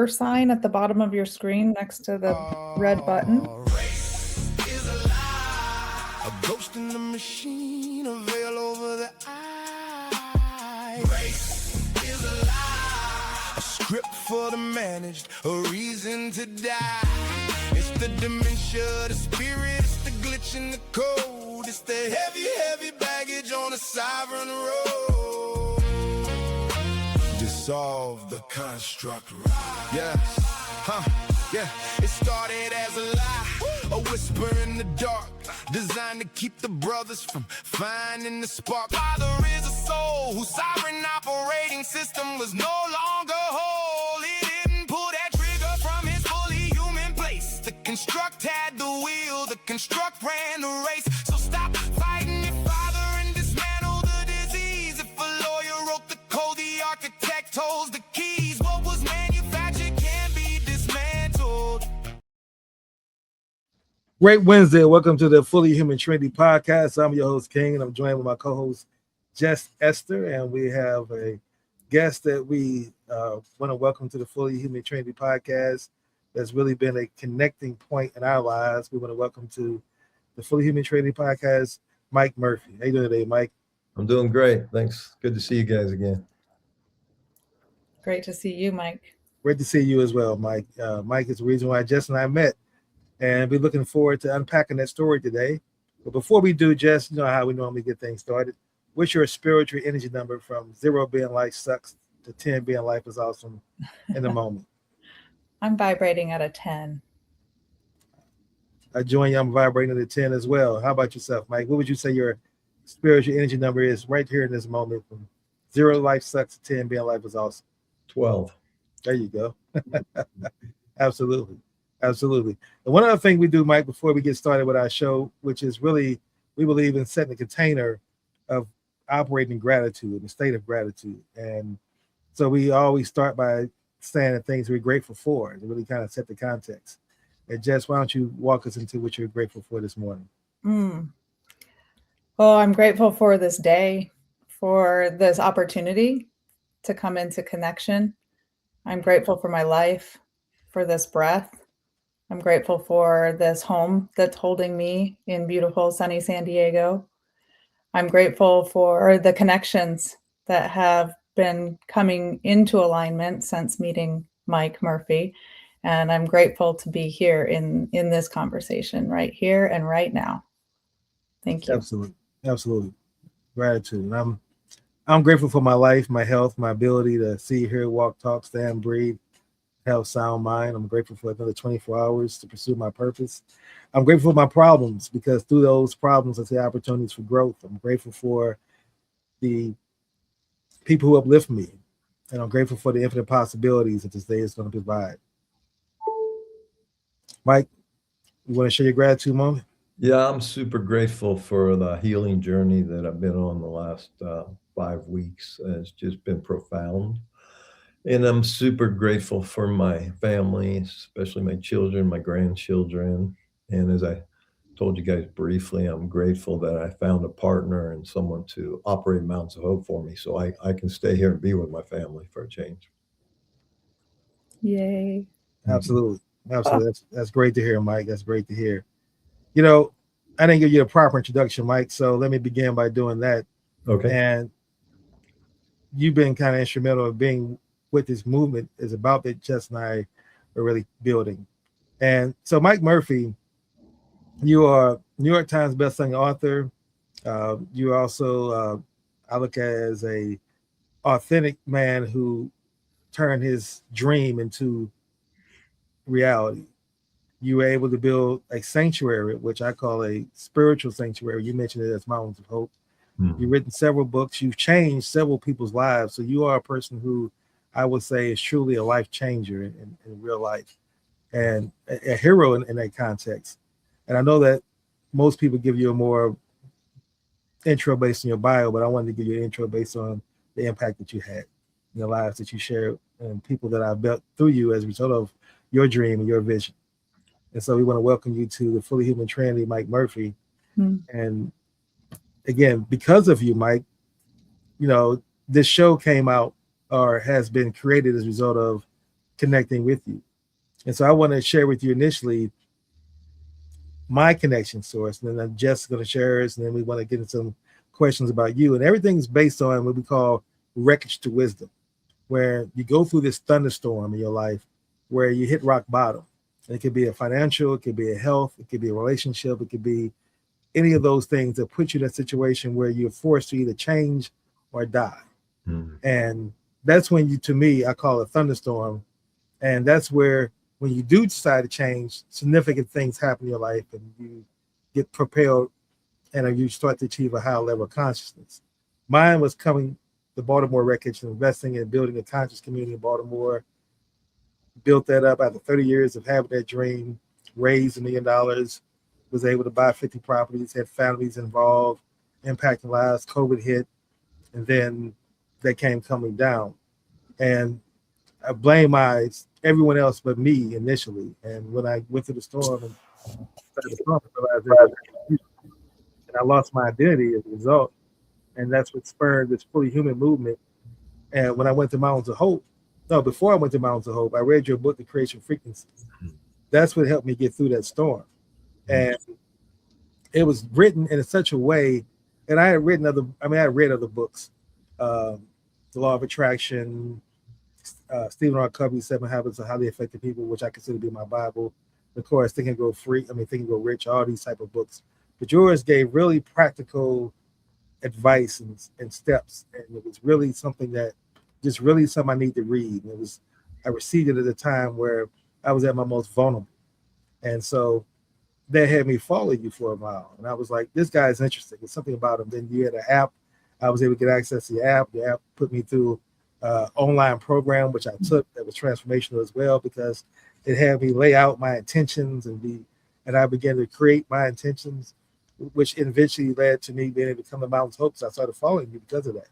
share sign at the bottom of your screen next to the red button. Race is a lie, a ghost in the machine, a veil over the eye. Race is a lie, a script for the managed, a reason to die. It's the dementia, the spirit, it's the glitch in the code. It's the heavy, heavy baggage on a sovereign road. Dissolve the construct. Yeah, yeah. It started as a lie, a whisper in the dark, designed to keep the brothers from finding the spark. Father is a soul whose sovereign operating system was no longer whole. It didn't pull that trigger from his fully human place. The construct had the wheel, the construct ran the race. So stop fighting your father and dismantle the disease. If a lawyer wrote the code, the architect holds the keys. What was manufactured can be dismantled. Great Wednesday. Welcome to the Fully Human Trinity Podcast. I'm your host, King, and I'm joined with my co-host, Jess-Esther, and we have a guest that we want to welcome to the Fully Human Trinity Podcast that's really been a connecting point in our lives. We want to welcome to the Fully Human Trinity Podcast, Mike Murphy. How you doing today, Mike? I'm doing great. Thanks. Good to see you guys again. Great to see you, Mike. Great to see you as well, Mike. Mike is the reason why Jess and I met, and we're looking forward to unpacking that story today. But before we do, Jess, you know how we normally get things started. What's your spiritual energy number from 0 being life sucks to 10 being life is awesome in the moment? I'm vibrating at a 10. I join you. I'm vibrating at a 10 as well. How about yourself, Mike? What would you say your spiritual energy number is right here in this moment from 0 life sucks to 10 being life is awesome? 12. There you go. Absolutely. Absolutely. And one other thing we do, Mike, before we get started with our show, which is really, we believe in setting a container of operating gratitude, a state of gratitude. And so we always start by saying the things we're grateful for to really kind of set the context. And Jess, why don't you walk us into what you're grateful for this morning? Well, I'm grateful for this day, for this opportunity to come into connection. I'm grateful for my life, for this breath. I'm grateful for this home that's holding me in beautiful, sunny San Diego. I'm grateful for the connections that have been coming into alignment since meeting Mike Murphy. And I'm grateful to be here in this conversation right here and right now. Thank you. Absolutely. Absolutely. Gratitude. And I'm grateful for my life, my health, my ability to see, hear, walk, talk, stand, breathe, have sound mind. I'm grateful for another 24 hours to pursue my purpose. I'm grateful for my problems because through those problems, I see opportunities for growth. I'm grateful for the people who uplift me. And I'm grateful for the infinite possibilities that this day is going to provide. Mike, you want to share your gratitude moment? Yeah, I'm super grateful for the healing journey that I've been on the last 5 weeks. It's just been profound. And I'm super grateful for my family, especially my children, my grandchildren. And as I told you guys briefly, I'm grateful that I found a partner and someone to operate Mountains of Hope for me so I can stay here and be with my family for a change. Yay. Absolutely. Absolutely. That's great to hear, Mike. That's great to hear. You know, I didn't give you a proper introduction, Mike, so let me begin by doing that. Okay. And you've been kind of instrumental in being what this movement is about that Jess and I are really building. And so Mike Murphy, you are New York Times bestselling author. You also, I look at as a authentic man who turned his dream into reality. You were able to build a sanctuary, which I call a spiritual sanctuary. You mentioned it as Mountains of Hope. Mm-hmm. You've written several books. You've changed several people's lives. So you are a person who I would say is truly a life changer in real life and a hero in that context. And I know that most people give you a more intro based on your bio, but I wanted to give you an intro based on the impact that you had in the lives that you shared and people that I built through you as a result of your dream and your vision. And so we want to welcome you to the Fully Human Trinity, Mike Murphy. And again, because of you, Mike, you know, this show came out or has been created as a result of connecting with you. And so I want to share with you initially my connection source, and then Jess is going to share hers, and then we want to get into some questions about you. And everything's based on what we call wreckage to wisdom, where you go through this thunderstorm in your life where you hit rock bottom. And it could be a financial, it could be a health, it could be a relationship, it could be any of those things that put you in a situation where you're forced to either change or die. And that's when you, to me, I call it thunderstorm. And that's where, when you do decide to change, significant things happen in your life and you get propelled and you start to achieve a higher level of consciousness. Mine was coming to Baltimore Wreckage and investing in building a conscious community in Baltimore. Built that up after 30 years of having that dream, raised $1 million, was able to buy 50 properties, had families involved, impacting lives. COVID hit, and then that came coming down. And I blame everyone else but me initially. And when I went through the storm and started the storm, I realized that and I lost my identity as a result. And that's what spurred this Fully Human movement. And when I went to Mountains of Hope, before I went to Mountains of Hope, I read your book, The Creation Frequency. That's what helped me get through that storm. And it was written in such a way, and I had read other books, The Law of Attraction, Stephen R. Covey's 7 Habits of Highly Effective People, which I consider to be my Bible. Of course, Think and Grow Think and Grow Rich, all these type of books. But yours gave really practical advice and steps. And it was really something I need to read. And I received it at a time where I was at my most vulnerable. And so that had me follow you for a while. And I was like, this guy is interesting. There's something about him. Then you had an app. I was able to get access to the app. The app put me through online program, which I took, that was transformational as well, because it had me lay out my intentions and I began to create my intentions, which eventually led to me being able to come to Mountains Hope. So I started following you because of that.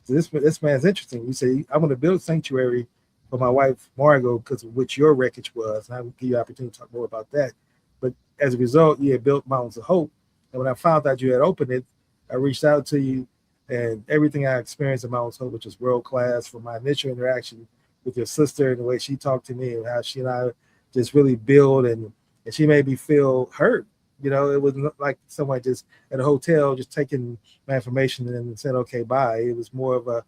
So this man's interesting. You say, I'm going to build a sanctuary for my wife, Margot, because of which your wreckage was. And I will give you an opportunity to talk more about that. But as a result, you had built Mountains of Hope. And when I found out you had opened it, I reached out to you. And everything I experienced at Mountains Hope, which was world class, from my initial interaction with your sister and the way she talked to me and how she and I just really build, and she made me feel heard. It wasn't like someone just at a hotel just taking my information and said, okay, bye. It was more of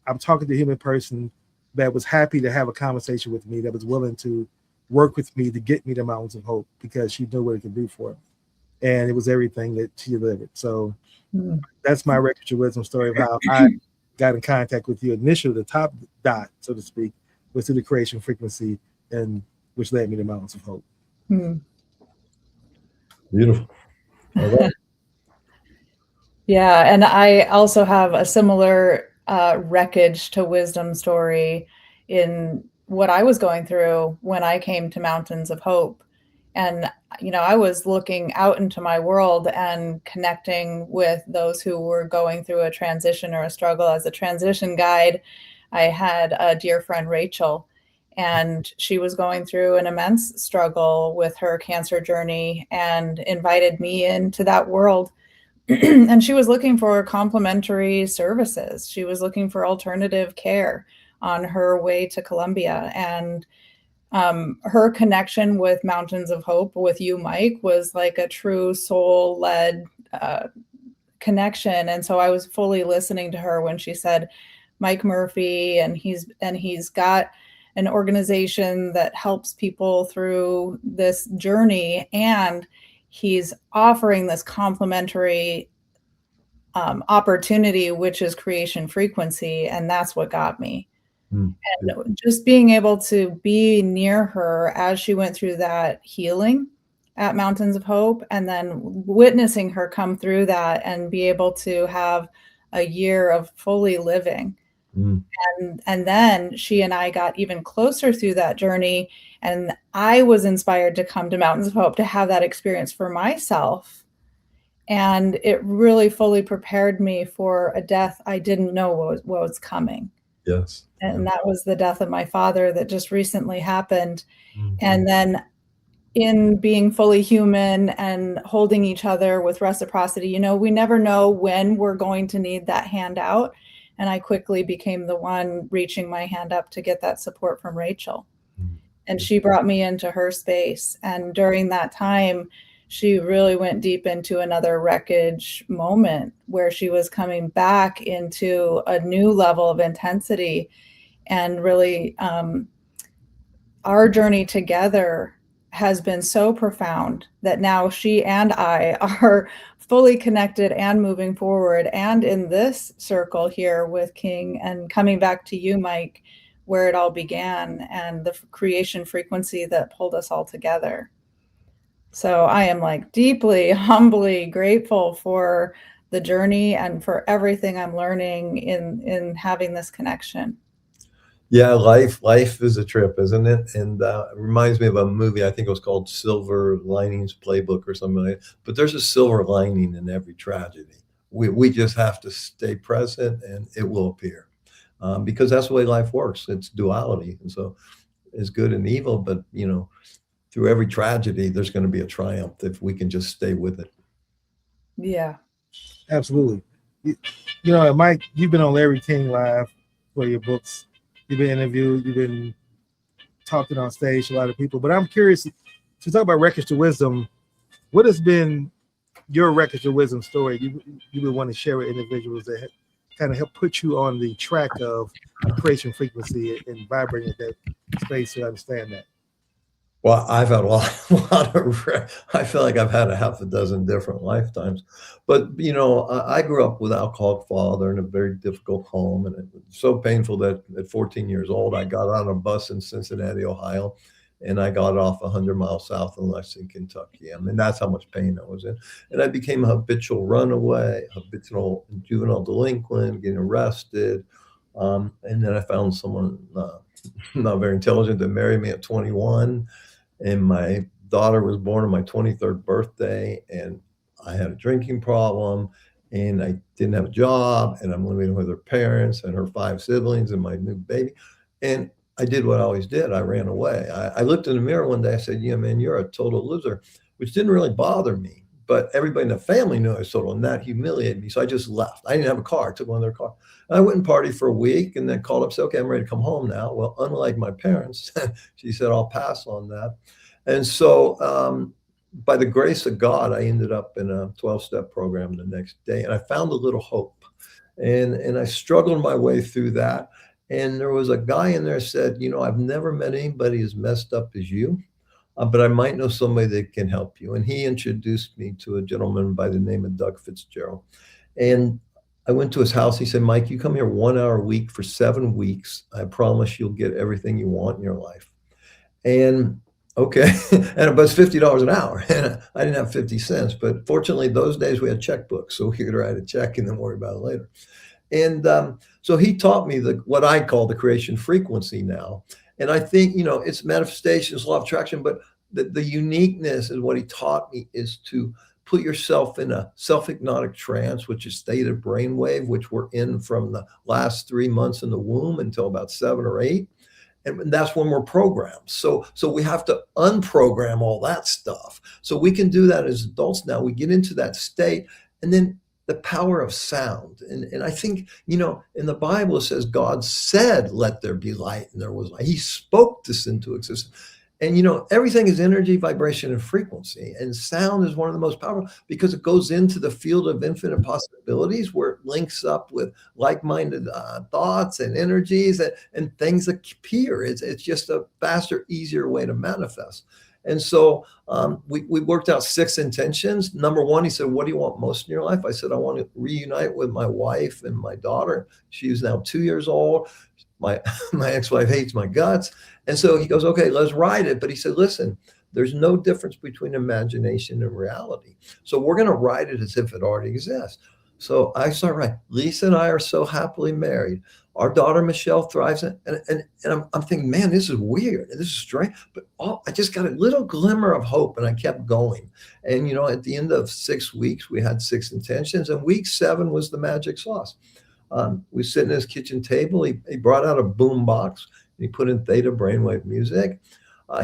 I'm talking to a human person that was happy to have a conversation with me, that was willing to work with me to get me to Mountains of Hope because she knew what it could do for me. And it was everything that she delivered. So that's my wreckage of wisdom story of how I got in contact with you. Initially, the top dot, so to speak, was through the Creation Frequency, and which led me to Mountains of Hope. Beautiful. Yeah, and I also have a similar wreckage to wisdom story in what I was going through when I came to Mountains of Hope. And, I was looking out into my world and connecting with those who were going through a transition or a struggle. As a transition guide, I had a dear friend, Rachel, and she was going through an immense struggle with her cancer journey and invited me into that world. And she was looking for complementary services. She was looking for alternative care on her way to Colombia. And her connection with Mountains of Hope with you, Mike, was like a true soul-led connection. And so I was fully listening to her when she said, Mike Murphy, and he's got an organization that helps people through this journey, and he's offering this complementary opportunity, which is Creation Frequency. And that's what got me. And just being able to be near her as she went through that healing at Mountains of Hope, and then witnessing her come through that and be able to have a year of fully living. And then she and I got even closer through that journey, and I was inspired to come to Mountains of Hope to have that experience for myself. And it really fully prepared me for a death I didn't know what was coming. Yes. And that was the death of my father that just recently happened. And then in being fully human and holding each other with reciprocity, we never know when we're going to need that handout. And I quickly became the one reaching my hand up to get that support from Rachel. And she brought me into her space. And during that time, she really went deep into another wreckage moment where she was coming back into a new level of intensity. And really, our journey together has been so profound that now she and I are fully connected and moving forward. And in this circle here with King, and coming back to you, Mike, where it all began and the creation frequency that pulled us all together. So I am like deeply, humbly grateful for the journey and for everything I'm learning in having this connection. Yeah, life is a trip, isn't it? And it reminds me of a movie, I think it was called Silver Linings Playbook or something like that. But there's a silver lining in every tragedy. We just have to stay present and it will appear. Because that's the way life works. It's duality. And so it's good and evil, but through every tragedy, there's going to be a triumph if we can just stay with it. Yeah. Absolutely. Mike, you've been on Larry King Live for your books. You've been interviewed. You've been talking on stage to a lot of people. But I'm curious to talk about Wreckage to Wisdom. What has been your Wreckage to Wisdom story you would want to share with individuals that kind of help put you on the track of creation frequency and vibrating at that space to understand that? Well, I've had a lot of, I feel like I've had a half a dozen different lifetimes, but I grew up with an alcoholic father in a very difficult home. And it was so painful that at 14 years old, I got on a bus in Cincinnati, Ohio, and I got off 100 miles south in Lexington, Kentucky. I mean, that's how much pain I was in. And I became a habitual runaway, habitual juvenile delinquent, getting arrested. And then I found someone not very intelligent that married me at 21. And my daughter was born on my 23rd birthday, and I had a drinking problem, and I didn't have a job, and I'm living with her parents and her 5 siblings and my new baby. And I did what I always did. I ran away. I looked in the mirror one day. I said, "Yeah, man, you're a total loser," which didn't really bother me. But everybody in the family knew I was total, and that humiliated me. So I just left. I didn't have a car. I took one of their cars. I went and partied for a week and then called up and said, "Okay, I'm ready to come home now." Well, unlike my parents, she said, "I'll pass on that." And so by the grace of God, I ended up in a 12-step program the next day, and I found a little hope. And I struggled my way through that. And there was a guy in there said, "I've never met anybody as messed up as you, but I might know somebody that can help you." And he introduced me to a gentleman by the name of Doug Fitzgerald. And I went to his house. He said, "Mike, you come here 1 hour a week for 7 weeks. I promise you'll get everything you want in your life." And okay. And but it's $50 an hour. And I didn't have 50 cents, but fortunately those days we had checkbooks. So we could write a check and then worry about it later. And so he taught me what I call the creation frequency now. And I think, it's manifestations, law of attraction, but the uniqueness is what he taught me is to put yourself in a self-hypnotic trance, which is stated brainwave, which we're in from the last 3 months in the womb until about 7 or 8. And that's when we're programmed. So we have to unprogram all that stuff. So we can do that as adults now. We get into that state, and then the power of sound. And I think, in the Bible, it says God said, "Let there be light," and there was light. He spoke this into existence. And, everything is energy, vibration, and frequency. And sound is one of the most powerful because it goes into the field of infinite possibilities where it links up with like-minded thoughts and energies and things appear. It's just a faster, easier way to manifest. And so we worked out 6 intentions. Number 1, he said, "What do you want most in your life?" I said, "I want to reunite with my wife and my daughter." She is now 2 years old. My ex-wife hates my guts. And so he goes, "Okay, let's write it." But he said, "Listen, there's no difference between imagination and reality. So we're going to write it as if it already exists." So I start writing. Lisa and I are so happily married. Our daughter, Michelle, thrives. And I'm thinking, man, this is weird. This is strange. But I just got a little glimmer of hope, and I kept going. And, at the end of 6 weeks, we had 6 intentions. And week 7 was the magic sauce. We sit at his kitchen table. He brought out a boom box. He put in theta brainwave music.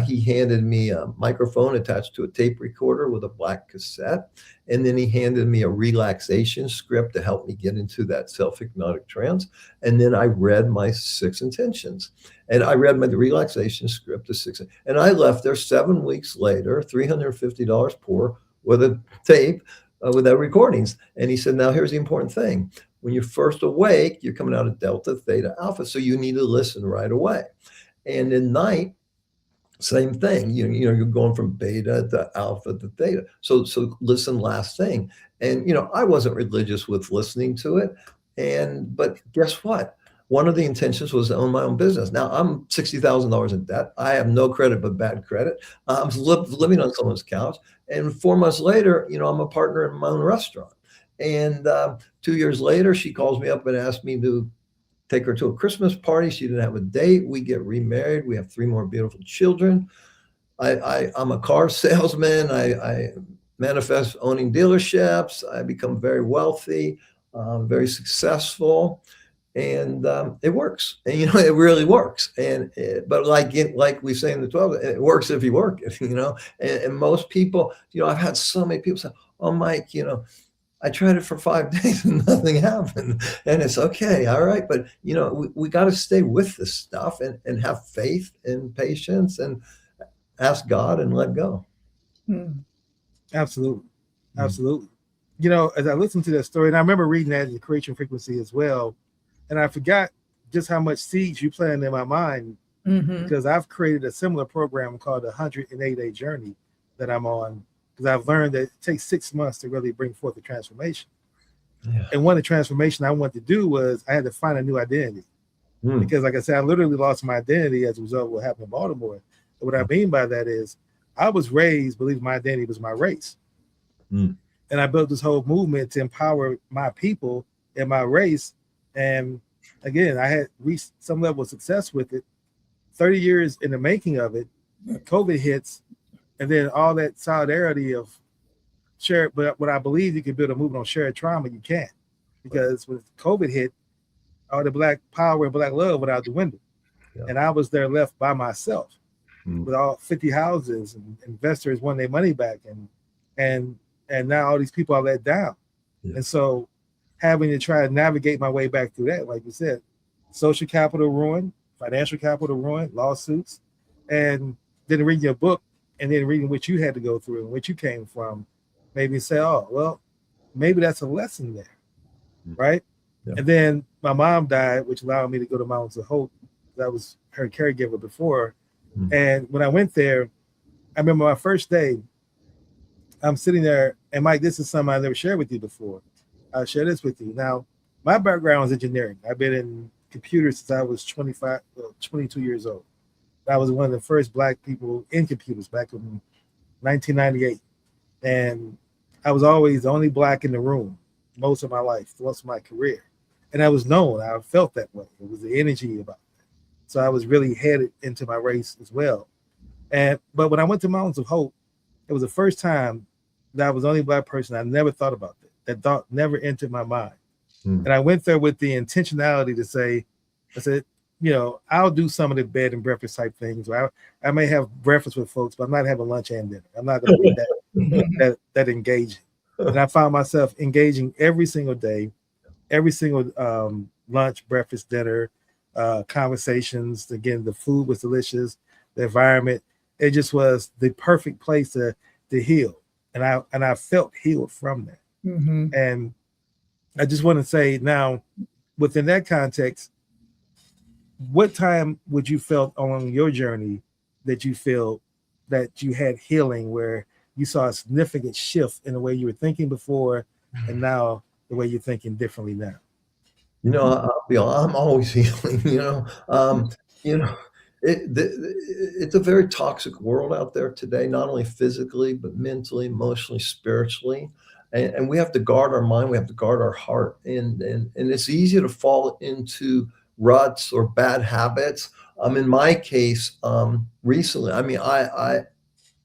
He handed me a microphone attached to a tape recorder with a black cassette. And then he handed me a relaxation script to help me get into that self-hypnotic trance. And then I read my 6 intentions. And I read the relaxation script, the 6, and I left there 7 weeks later, $350 poor, with a tape with the recordings. And he said, now here's the important thing. When you're first awake, you're coming out of delta, theta, alpha. So you need to listen right away. And at night, same thing. You're going from beta to alpha to theta. So listen last thing. And I wasn't religious with listening to it. But guess what? One of the intentions was to own my own business. Now I'm $60,000 in debt. I have no credit but bad credit. I'm living on someone's couch. And 4 months later, I'm a partner in my own restaurant. And 2 years later, she calls me up and asks me to take her to a Christmas party. She didn't have a date. We get remarried. We have 3 more beautiful children. I'm a car salesman. I manifest owning dealerships. I become very wealthy, very successful. And it works. And, it really works. But like we say in the 12, it works if you work it, and most people, I've had so many people say, oh, Mike, I tried it for 5 days and nothing happened. And it's okay. All right. But, we got to stay with this stuff and have faith and patience and ask God and let go. Absolutely. Absolutely. As I listened to that story, and I remember reading that in the Creation Frequency as well, and I forgot just how much seeds you planted in my mind, because I've created a similar program called the 108-Day Journey that I'm on, because I've learned that it takes 6 months to really bring forth a transformation. Yeah. And one of the transformation I wanted to do was I had to find a new identity. Because like I said, I literally lost my identity as a result of what happened in Baltimore. And what I mean by that is I was raised believing my identity was my race. And I built this whole movement to empower my people and my race. And again, I had reached some level of success with it. 30 years in the making of it, COVID hits, and then all that solidarity of shared. But what I believe you can build a movement on shared trauma, you can't, because when COVID hit, all the Black power and Black love went out the window, and I was there left by myself with all 50 houses, and investors won their money back, and now all these people are let down, and so having to try to navigate my way back through that, like you said, social capital ruin, financial capital ruin, lawsuits, and then reading your book and then reading what you had to go through and what you came from, made me say, oh, well, maybe that's a lesson there, right? Yeah. And then my mom died, which allowed me to go to Mountains of Hope. That was her caregiver before. And when I went there, I remember my first day, I'm sitting there, and Mike, this is something I never shared with you before. I'll share this with you. Now, my background is engineering. I've been in computers since I was 22 years old. I was one of the first Black people in computers back in 1998. And I was always the only Black in the room most of my life, most of my career. And I was known. I felt that way. It was the energy about it. So I was really headed into my race as well. But when I went to Mountains of Hope, it was the first time that I was the only Black person. I never thought about that. That thought never entered my mind. And I went there with the intentionality to say, I said, I'll do some of the bed and breakfast type things. I may have breakfast with folks, but I'm not having lunch and dinner. I'm not going to be that engaging. And I found myself engaging every single day, every single lunch, breakfast, dinner, conversations. Again, the food was delicious, the environment. It just was the perfect place to heal. And I felt healed from that. And I just want to say now, within that context, what time would you felt along your journey that you feel that you had healing, where you saw a significant shift in the way you were thinking before, and now the way you're thinking differently now? I'll be honest, I'm always healing. It's a very toxic world out there today, not only physically, but mentally, emotionally, spiritually. And we have to guard our mind. We have to guard our heart. And it's easy to fall into ruts or bad habits. In my case, recently, I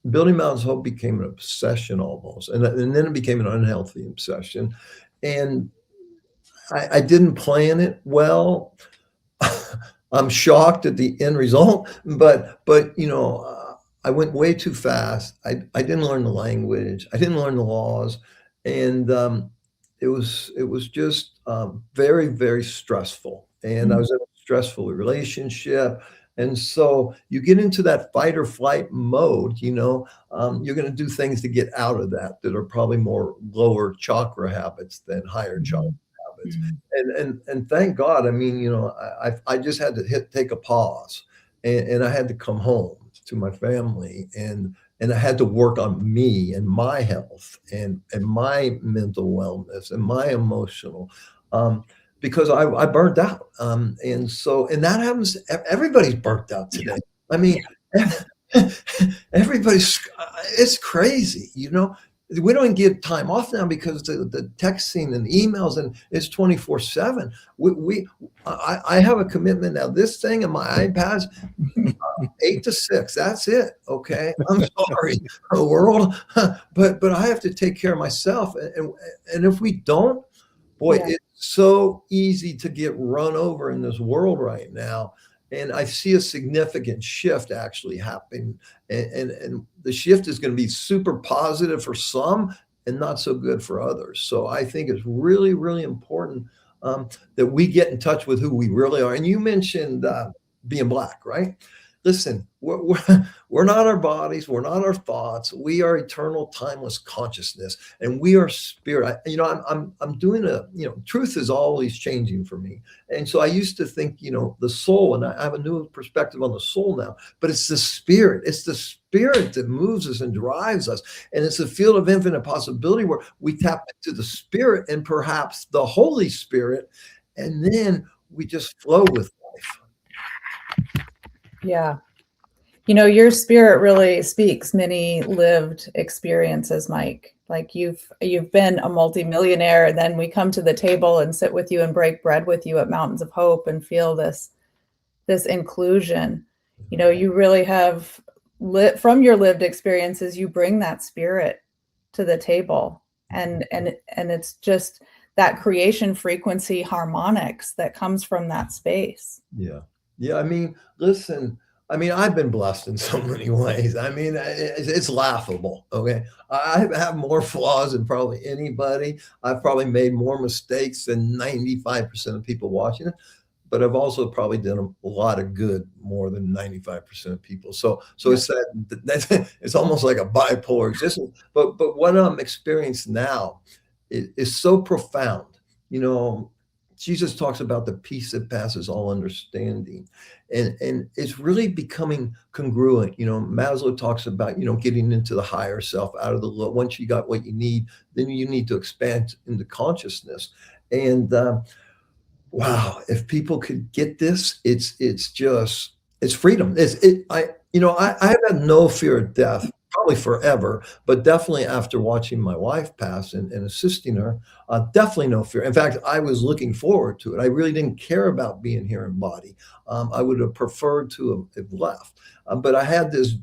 building Mountains of Hope became an obsession almost. And then it became an unhealthy obsession. And I didn't plan it well. I'm shocked at the end result, but I went way too fast. I didn't learn the language. I didn't learn the laws, and it was just very, very stressful. And I Mm. was in a stressful relationship. And so you get into that fight or flight mode, you're going to do things to get out of that are probably more lower chakra habits than higher chakra Mhm. habits. Mhm. And thank God, I mean, I just had to take a pause, and I had to come home to my family, and I had to work on me and my health and my mental wellness and my emotional, because I burnt out. And that happens. Everybody's burnt out Yeah. today. I mean, everybody's, it's crazy, We don't get time off now because the texting and emails, and it's 24/7. I have a commitment now. This thing and my iPads, 8 to 6. That's it. Okay. I'm sorry, world, but I have to take care of myself. And if we don't, boy, Yeah. it's so easy to get run over in this world right now. And I see a significant shift actually happening. And the shift is going to be super positive for some and not so good for others. So I think it's really, really important, that we get in touch with who we really are. And you mentioned being Black, right? Listen, we're not our bodies. We're not our thoughts. We are eternal, timeless consciousness, and we are spirit. I'm doing truth is always changing for me. And so I used to think, the soul, and I have a new perspective on the soul now, but it's the spirit. It's the spirit that moves us and drives us. And it's a field of infinite possibility where we tap into the spirit and perhaps the Holy Spirit, and then we just flow with life. Yeah. Your spirit really speaks many lived experiences, Mike. Like you've been a multimillionaire, and then we come to the table and sit with you and break bread with you at Mountains of Hope and feel this inclusion. You really have from your lived experiences, you bring that spirit to the table, and it's just that creation frequency harmonics that comes from that space. Yeah. Yeah. I mean, listen, I've been blessed in so many ways. It's laughable. Okay. I have more flaws than probably anybody. I've probably made more mistakes than 95% of people watching it, but I've also probably done a lot of good more than 95% of people. So Yeah. it's almost like a bipolar existence. But what I'm experiencing now is so profound. Jesus talks about the peace that passes all understanding. And it's really becoming congruent. Maslow talks about, getting into the higher self, out of the low. Once you got what you need, then you need to expand into consciousness. And wow, if people could get this, it's freedom. I have had no fear of death probably forever, but definitely after watching my wife pass and assisting her, definitely no fear. In fact, I was looking forward to it. I really didn't care about being here in body. I would have preferred to have left, but I had this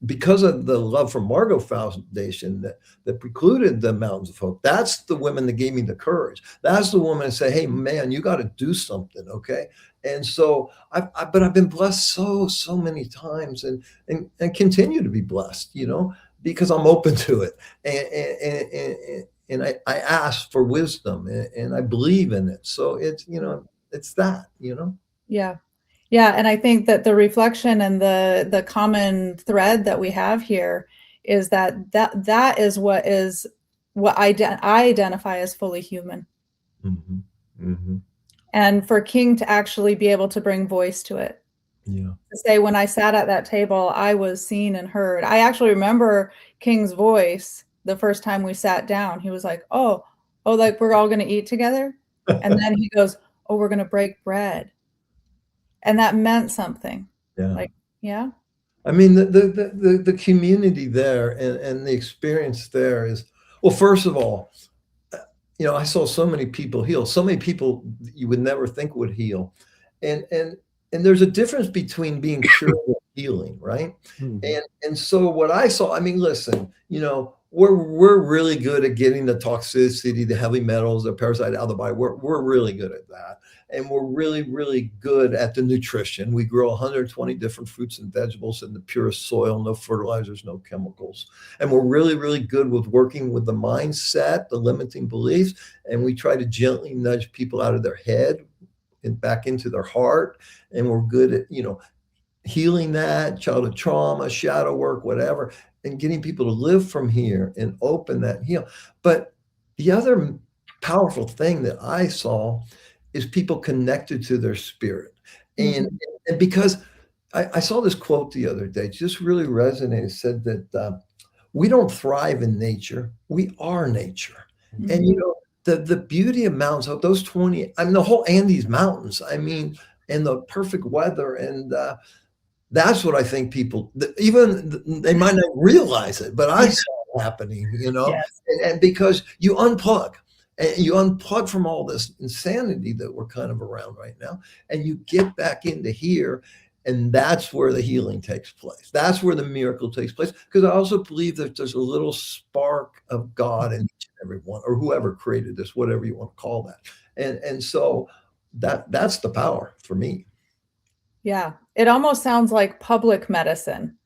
because of the Love for Margot Foundation that precluded the Mountains of Hope. That's the women that gave me the courage. That's the woman that say, "Hey, man, you got to do something." Okay. And so but I've been blessed so many times, and continue to be blessed, because I'm open to it. And I ask for wisdom, and I believe in it. So it's that. Yeah. Yeah. And I think that the reflection and the common thread that we have here is that is what I identify as fully human. Mm-hmm. Mm-hmm. And for King to actually be able to bring voice to it. Yeah. To say, when I sat at that table, I was seen and heard. I actually remember King's voice the first time we sat down. He was like, oh, like we're all going to eat together. And then he goes, oh, we're going to break bread. And that meant something. Yeah. Like, yeah. The community there and the experience there is, well, first of all, I saw so many people heal, so many people you would never think would heal. And there's a difference between being cured and healing, right? Mhm. And so what I saw, listen, we're really good at getting the toxicity, the heavy metals, the parasite out of the body. We're really good at that. And we're really, really good at the nutrition. We grow 120 different fruits and vegetables in the purest soil, no fertilizers, no chemicals. And we're really, really good with working with the mindset, the limiting beliefs. And we try to gently nudge people out of their head and back into their heart. And we're good at, healing that, childhood trauma, shadow work, whatever, and getting people to live from here and open that and heal. But the other powerful thing that I saw is people connected to their spirit. And, and because I saw this quote the other day, just really resonated. It said that we don't thrive in nature, we are nature. And the beauty of mountains, those 20, the whole Andes Mountains, and the perfect weather. And that's what I think people, even they might not realize it, but I saw it happening, Yes. and because you unplug. And you unplug from all this insanity that we're kind of around right now, and you get back into here, and that's where the healing takes place. That's where the miracle takes place. Because I also believe that there's a little spark of God in each and every one, or whoever created this, whatever you want to call that. And so that's the power for me. Yeah. It almost sounds like public medicine.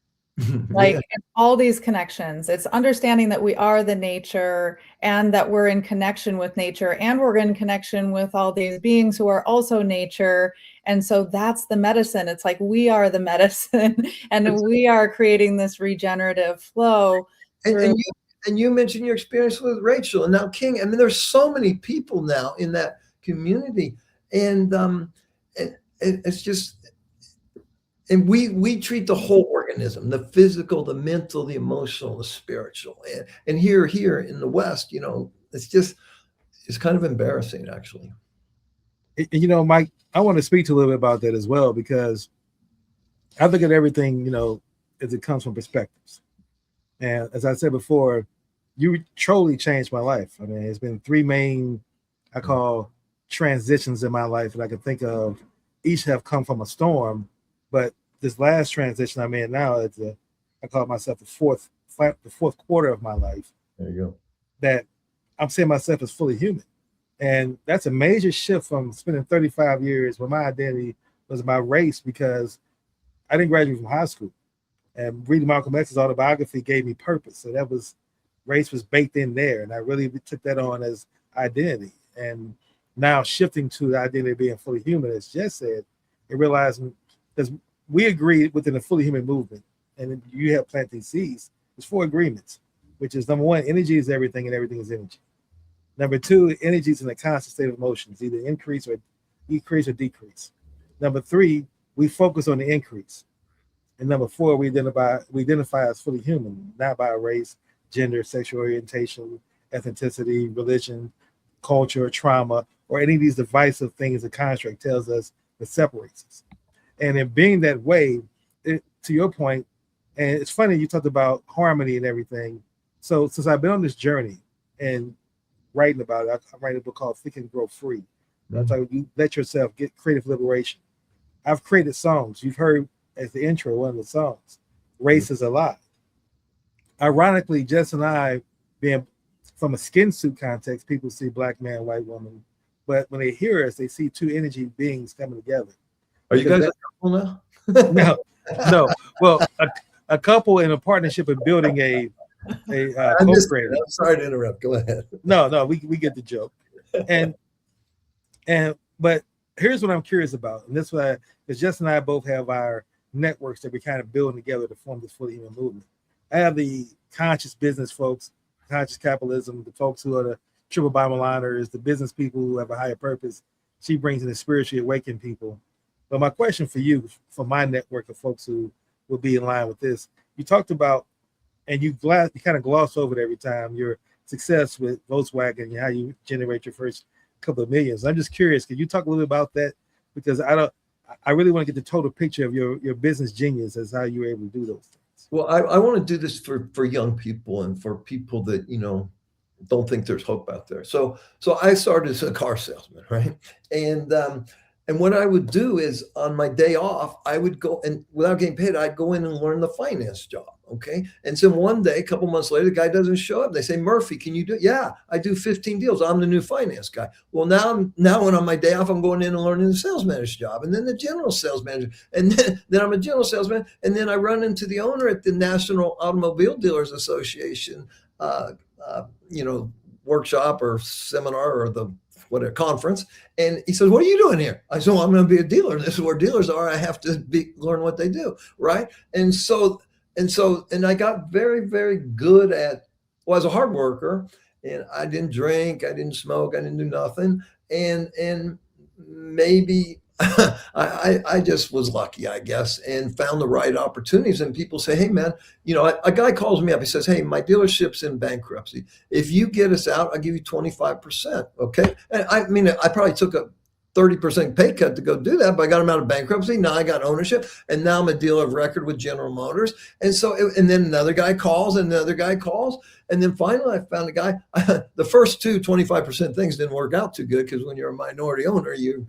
Like all these connections, it's understanding that we are the nature and that we're in connection with nature, and we're in connection with all these beings who are also nature. And so that's the medicine. It's like we are the medicine and we are creating this regenerative flow. And you mentioned your experience with Rachel and now King. There's so many people now in that community, and it's just. And we treat the whole organism, the physical, the mental, the emotional, the spiritual. And here in the West, it's kind of embarrassing, actually. Mike, I want to speak to a little bit about that as well, because I look at everything, as it comes from perspectives. And as I said before, you truly changed my life. It's been three main, I call transitions in my life that I can think of. Each have come from a storm. But this last transition I'm in now, I call myself the fourth quarter of my life. There you go. That I'm seeing myself as fully human. And that's a major shift from spending 35 years where my identity was my race, because I didn't graduate from high school. And reading Malcolm X's autobiography gave me purpose. So race was baked in there. And I really took that on as identity. And now shifting to the identity of being fully human, as Jess said, and realizing, because we agreed within the fully human movement, and you have planted seeds, there's 4 agreements, which is number 1, energy is everything and everything is energy. Number 2, energy is in a constant state of motion. It's either increase or decrease. Number 3, we focus on the increase. And number 4, we identify as fully human, not by race, gender, sexual orientation, ethnicity, religion, culture, trauma, or any of these divisive things the construct tells us that separates us. And in being that way, to your point, and it's funny, you talked about harmony and everything. So since I've been on this journey and writing about it, I'm writing a book called Think and Grow Free. I'm talking, you let yourself get creative liberation. I've created songs. You've heard as the intro, one of the songs, Race is Alive. Ironically, Jess and I, being from a skin suit context, people see black man, white woman. But when they hear us, they see 2 energy beings coming together. Are you guys a couple now? No. Well, a couple in a partnership of building a co-creator. I'm sorry to interrupt. Go ahead. No, we get the joke. But here's what I'm curious about, and this why, because Jess and I both have our networks that we're kind of building together to form this fully human movement. I have the conscious business folks, conscious capitalism, the folks who are the triple bottom liners, the business people who have a higher purpose. She brings in the spiritually awakened people. But my question for you, for my network of folks who will be in line with this, you talked about, and you kind of gloss over it every time, your success with Volkswagen and how you generate your first couple of millions. I'm just curious, could you talk a little bit about that? Because I really want to get the total picture of your business genius as how you were able to do those things. Well, I want to do this for young people and for people that, don't think there's hope out there. So I started as a car salesman, right? And And what I would do is on my day off, I would go and without getting paid, I'd go in and learn the finance job. Okay. And so one day, a couple months later, the guy doesn't show up. They say, Murphy, can you do it? Yeah, I do 15 deals. I'm the new finance guy. Well, now when on my day off, I'm going in and learning the sales manager job and then the general sales manager. And then I'm a general salesman. And then I run into the owner at the National Automobile Dealers Association, workshop or seminar or the whatever conference. And he says, what are you doing here? I said, well, I'm going to be a dealer. This is where dealers are. I have to learn what they do. Right. And I got very, very good at, well, I was a hard worker and I didn't drink, I didn't smoke, I didn't do nothing. And maybe I just was lucky, I guess, and found the right opportunities. And people say, hey, man, a guy calls me up. He says, hey, my dealership's in bankruptcy. If you get us out, I'll give you 25%. Okay. And I mean, I probably took a 30% pay cut to go do that, but I got him out of bankruptcy. Now I got ownership and now I'm a dealer of record with General Motors. And and then another guy calls and another guy calls. And then finally I found a guy, the first 25% things didn't work out too good because when you're a minority owner, you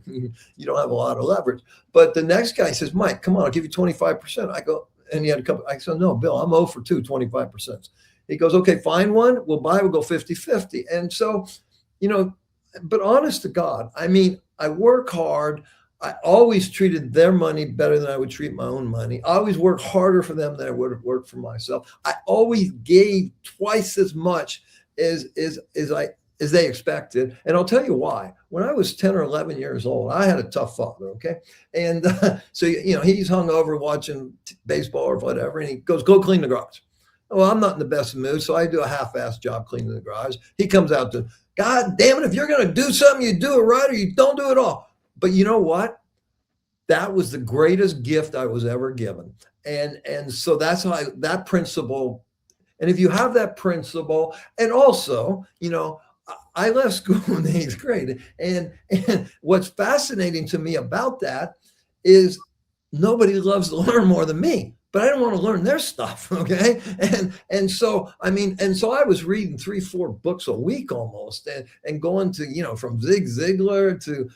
don't have a lot of leverage. But the next guy says, Mike, come on, I'll give you 25%. I go, and he had a couple, I said, no, Bill, I'm 0 for 2, 25%. He goes, okay, find one. We'll go 50-50. And so, but honest to God, I mean, I work hard. I always treated their money better than I would treat my own money. I always worked harder for them than I would have worked for myself. I always gave twice as much as they expected. And I'll tell you why. When I was 10 or 11 years old, I had a tough father. Okay. And so, he's hung over watching baseball or whatever. And he goes, go clean the garage. Well, I'm not in the best mood. So I do a half-assed job cleaning the garage. He comes out to, God damn it, if you're going to do something, you do it right or you don't do it all. But you know what? That was the greatest gift I was ever given. And so that's how that principle, and if you have that principle, and also, I left school in the 8th grade. And what's fascinating to me about that is nobody loves to learn more than me. But I didn't want to learn their stuff, okay? And so I was reading 3-4 books a week almost, and going to from Zig Ziglar to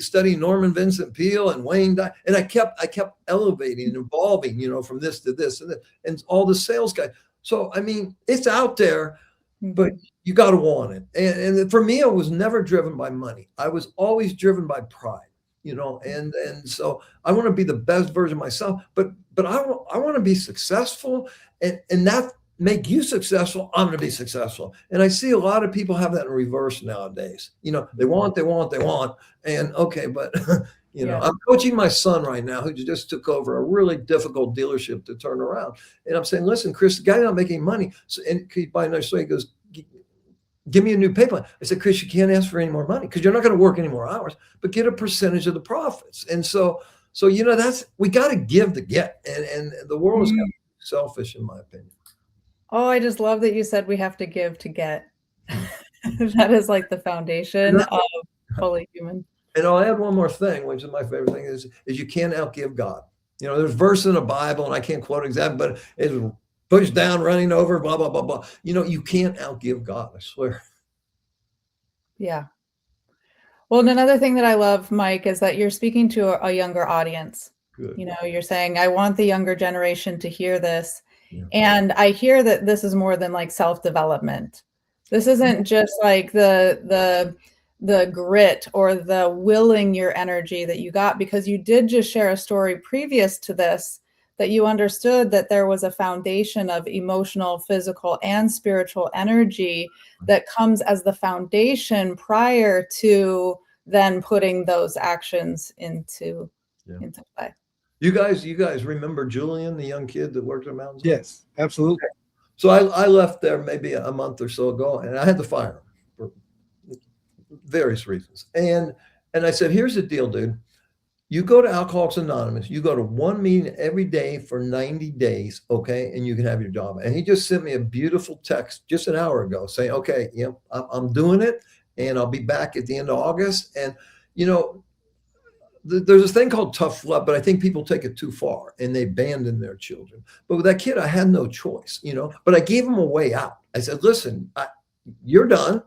studying Norman Vincent Peale and Wayne Dyer, and I kept elevating and evolving, from this to this and all the sales guys. So I mean, it's out there, but you got to want it. And for me, I was never driven by money. I was always driven by pride. And so I want to be the best version of myself, but I want to be successful and that make you successful. I'm going to be successful. And I see a lot of people have that in reverse nowadays. They want. And okay, but I'm coaching my son right now, who just took over a really difficult dealership to turn around. And I'm saying, listen, Chris, the guy's not making money. So, and he buy another store, he goes, give me a new pay plan. I said, Chris, you can't ask for any more money because you're not going to work any more hours, but get a percentage of the profits. And so we got to give to get, and the world is kind of selfish, in my opinion. Oh, I just love that you said we have to give to get. That is like the foundation of Fully Human. And I'll add one more thing, which is my favorite thing is you can't outgive God. There's a verse in the Bible, and I can't quote exactly, but it's push down, running over, blah, blah, blah, blah. You can't outgive God, I swear. Yeah. Well, and another thing that I love, Mike, is that you're speaking to a younger audience. Good. You're saying, I want the younger generation to hear this. Yeah. And I hear that this is more than like self-development. This isn't just like the grit or the willing your energy that you got, because you did just share a story previous to this that you understood that there was a foundation of emotional, physical, and spiritual energy that comes as the foundation prior to then putting those actions into play. You guys remember Julian, the young kid that worked at Mountains? Yes, absolutely. Okay. So I left there maybe a month or so ago, and I had to fire him for various reasons. And I said, here's the deal, dude. You go to Alcoholics Anonymous, you go to one meeting every day for 90 days, okay, and you can have your job. And he just sent me a beautiful text just an hour ago saying, okay, I'm doing it, and I'll be back at the end of August. And, there's this thing called tough love, but I think people take it too far, and they abandon their children. But with that kid, I had no choice, but I gave him a way out. I said, listen, you're done.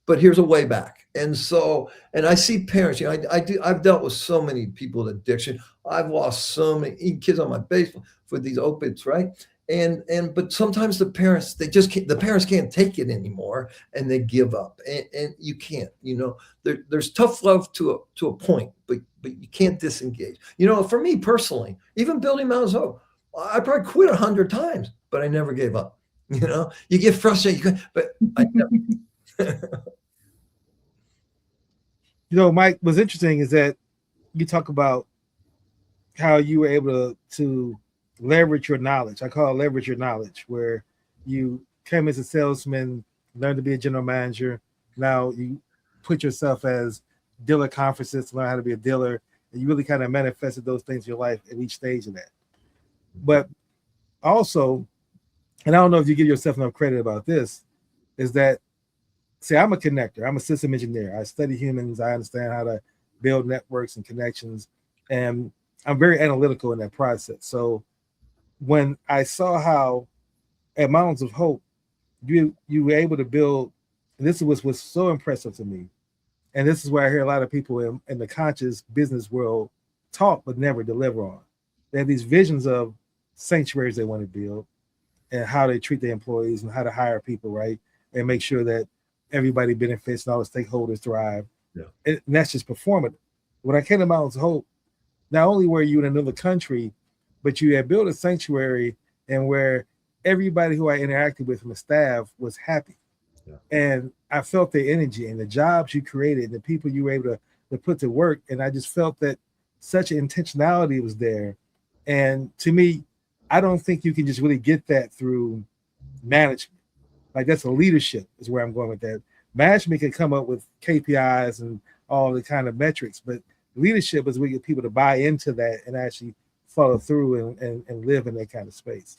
but here's a way back. And so, and I see parents, I've dealt with so many people with addiction. I've lost so many kids on my base for these opiates, right? But sometimes the parents, the parents can't take it anymore and they give up, and you can't, there's tough love to a point, but you can't disengage. For me personally, even building Mountains of Hope, I probably quit 100 times, but I never gave up. You get frustrated, but I never. Mike, what's interesting is that you talk about how you were able to leverage your knowledge. I call it leverage your knowledge, where you came as a salesman, learned to be a general manager. Now you put yourself as dealer conferences to learn how to be a dealer, and you really kind of manifested those things in your life at each stage of that. But also, and I don't know if you give yourself enough credit about this, is that, see, I'm a connector. I'm a system engineer. I study humans. I understand how to build networks and connections, and I'm very analytical in that process. So when I saw how at Mountains of Hope, you were able to build, and this was so impressive to me. And this is where I hear a lot of people in the conscious business world talk, but never deliver on. They have these visions of sanctuaries they want to build and how they treat their employees and how to hire people, right? And make sure that everybody benefits and all the stakeholders thrive. Yeah. And that's just performative. When I came to Mountains of Hope, not only were you in another country, but you had built a sanctuary and where everybody who I interacted with from the staff was happy. Yeah. And I felt the energy and the jobs you created and the people you were able to put to work. And I just felt that such intentionality was there. And to me, I don't think you can just really get that through management. Like, that's a leadership is where I'm going with that. Management can come up with KPIs and all the kind of metrics, but leadership is where you get people to buy into that and actually follow through and live in that kind of space.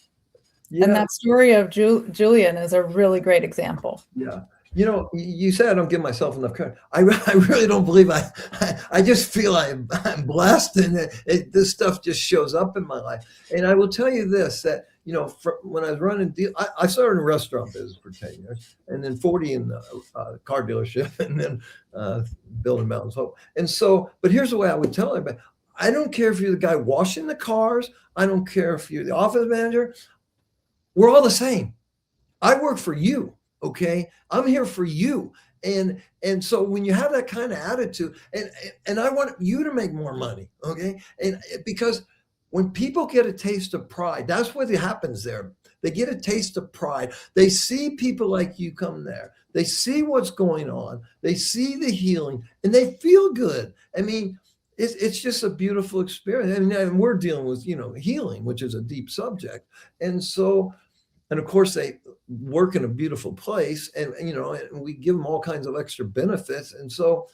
Yeah. And that story of Julian is a really great example. Yeah. You say I don't give myself enough credit. I really don't believe I just feel I'm blessed, and this stuff just shows up in my life. And I will tell you this, that, when I was running, I started in the restaurant business for 10 years, and then 40 in the car dealership, and then building Mountains Hope. And so, but here's the way I would tell everybody: I don't care if you're the guy washing the cars. I don't care if you're the office manager. We're all the same. I work for you. Okay, I'm here for you. And so when you have that kind of attitude, and I want you to make more money. Okay. And because when people get a taste of pride, that's what happens there. They get a taste of pride. They see people like you come there. They see what's going on. They see the healing, and they feel good. I mean, it's just a beautiful experience. And we're dealing with, healing, which is a deep subject. And so, and of course, they work in a beautiful place, and and we give them all kinds of extra benefits. And so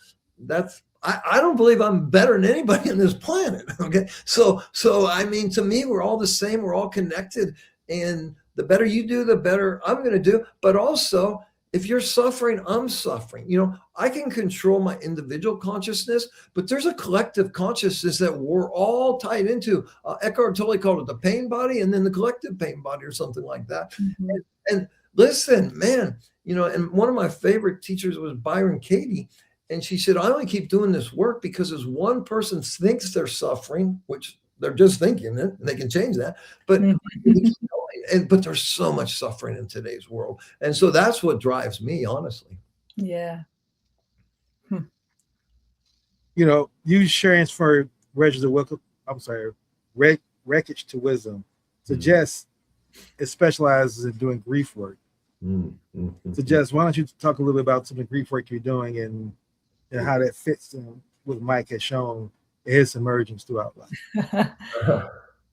I don't believe I'm better than anybody on this planet. Okay. So I mean, to me, we're all the same. We're all connected. And the better you do, the better I'm going to do. But also, if you're suffering, I'm suffering. I can control my individual consciousness, but there's a collective consciousness that we're all tied into. Eckhart Tolle called it the pain body, and then the collective pain body, or something like that. Mm-hmm. And listen, man, and one of my favorite teachers was Byron Katie. And she said, I only keep doing this work because as one person thinks they're suffering, which they're just thinking it, and they can change that. But but there's so much suffering in today's world. And so that's what drives me, honestly. Yeah. You transfer wreckage to wisdom. So Jess, it specializes in doing grief work. Mm-hmm. So Jess, why don't you talk a little bit about some of the grief work you're doing and how that fits in what Mike has shown his emergence throughout life.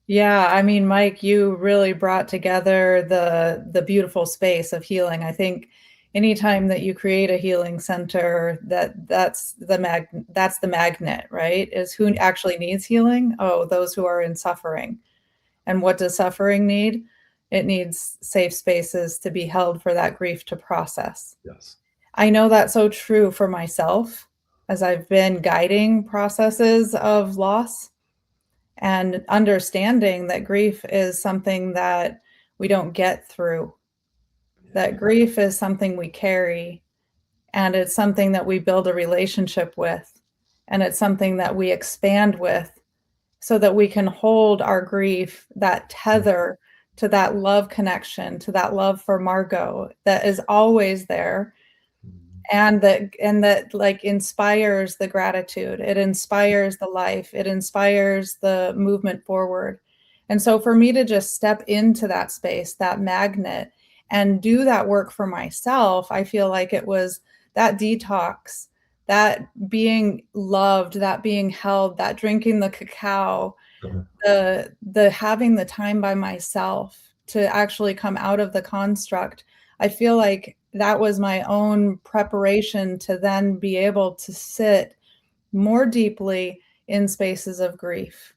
Yeah, I mean, Mike, you really brought together the beautiful space of healing. I think anytime that you create a healing center, that's the magnet, right? Is who actually needs healing? Oh, those who are in suffering. And what does suffering need? It needs safe spaces to be held for that grief to process. Yes. I know that's so true for myself as I've been guiding processes of loss and understanding that grief is something that we don't get through, that grief is something we carry. And it's something that we build a relationship with. And it's something that we expand with so that we can hold our grief, that tether to that love connection, to that love for Margot that is always there. And that like inspires the gratitude. It inspires the life. It inspires the movement forward. And so for me to just step into that space, that magnet, and do that work for myself, I feel like it was that detox, that being loved, that being held, that drinking the cacao, the having the time by myself to actually come out of the construct. I feel like that was my own preparation to then be able to sit more deeply in spaces of grief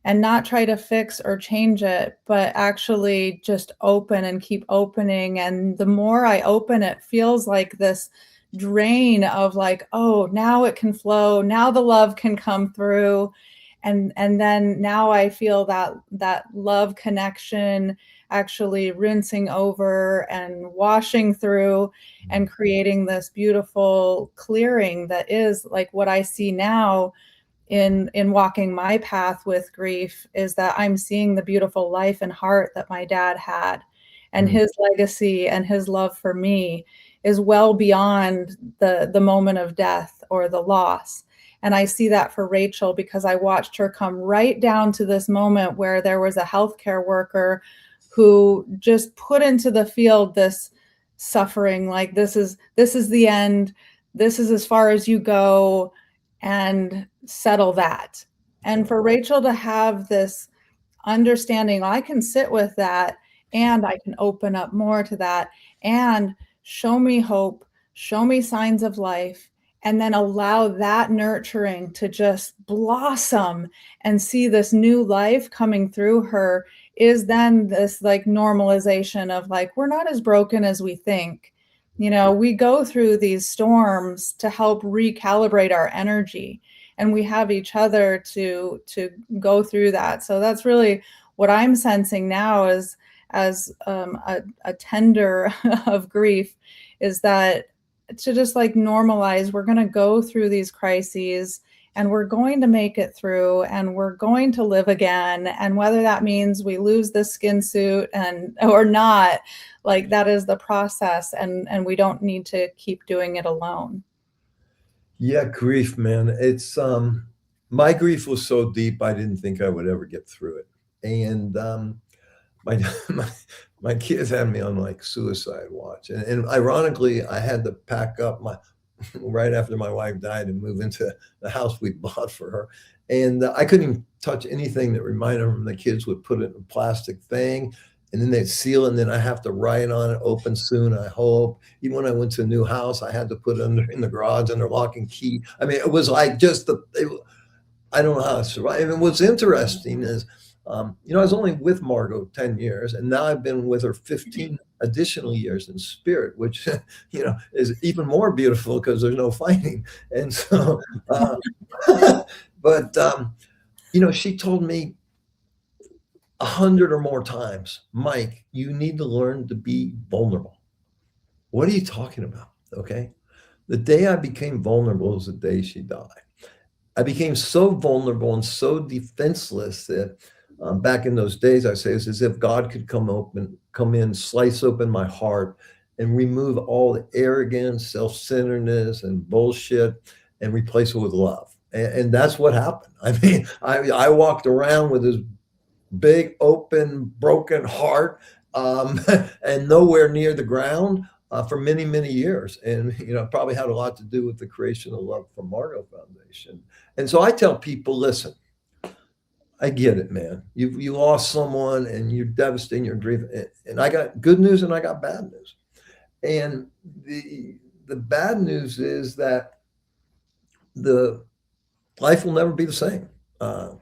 and not try to fix or change it, but actually just open and keep opening. And the more I open, it feels like this drain of like, oh, now it can flow. Now the love can come through. And then now I feel that love connection actually rinsing over and washing through and creating this beautiful clearing that is like what I see now in walking my path with grief, is that I'm seeing the beautiful life and heart that my dad had, and his legacy and his love for me is well beyond the moment of death or the loss. And I see that for Rachel because I watched her come right down to this moment where there was a healthcare worker who just put into the field this suffering, like this is the end, this is as far as you go, and settle that. And for Rachel to have this understanding, I can sit with that and I can open up more to that and show me hope, show me signs of life, and then allow that nurturing to just blossom and see this new life coming through her, is then this like normalization of like, we're not as broken as we think. You know, we go through these storms to help recalibrate our energy, and we have each other to go through that. So that's really what I'm sensing now as a tender of grief, is that to just like normalize, we're going to go through these crises and we're going to make it through and we're going to live again. And whether that means we lose the skin suit and or not, like that is the process, and we don't need to keep doing it alone. Yeah, grief, man. It's my grief was so deep I didn't think I would ever get through it. And my, my kids had me on like suicide watch. And ironically, I had to pack up my right after my wife died and move into the house we bought for her. And I couldn't even touch anything that reminded them the kids would put it in a plastic thing and then they'd seal it, and then I have to write on it, open soon, I hope. Even when I went to a new house, I had to put it in the garage under lock and key. I mean, it was like just I don't know how to survive. And what's interesting is, I was only with Margot 10 years, and now I've been with her 15 additional years in spirit, which, is even more beautiful because there's no fighting. And so, she told me 100 or more times, Mike, you need to learn to be vulnerable. What are you talking about? Okay. The day I became vulnerable was the day she died. I became so vulnerable and so defenseless that back in those days, I say it's as if God could come in, slice open my heart and remove all the arrogance, self-centeredness and bullshit and replace it with love. And that's what happened. I mean, I walked around with this big, open, broken heart and nowhere near the ground for many, many years. And, probably had a lot to do with the creation of Love from Margot Foundation. And so I tell people, listen, I get it, man. You lost someone and you're devastated, you're grieving. And I got good news and I got bad news. And the bad news is that the life will never be the same.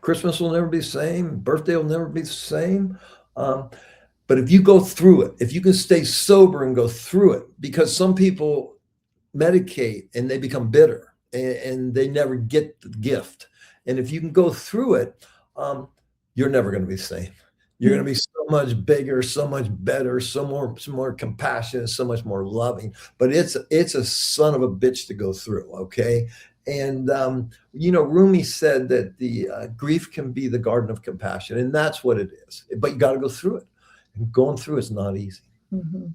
Christmas will never be the same. Birthday will never be the same. But if you go through it, if you can stay sober and go through it, because some people medicate and they become bitter and they never get the gift. And if you can go through it, you're never going to be the same. You're going to be so much bigger, so much better, so more compassionate, so much more loving. But it's a son of a bitch to go through. Okay. And, Rumi said that the grief can be the garden of compassion, and that's what it is. But you got to go through it. And going through it's not easy. Mm-hmm.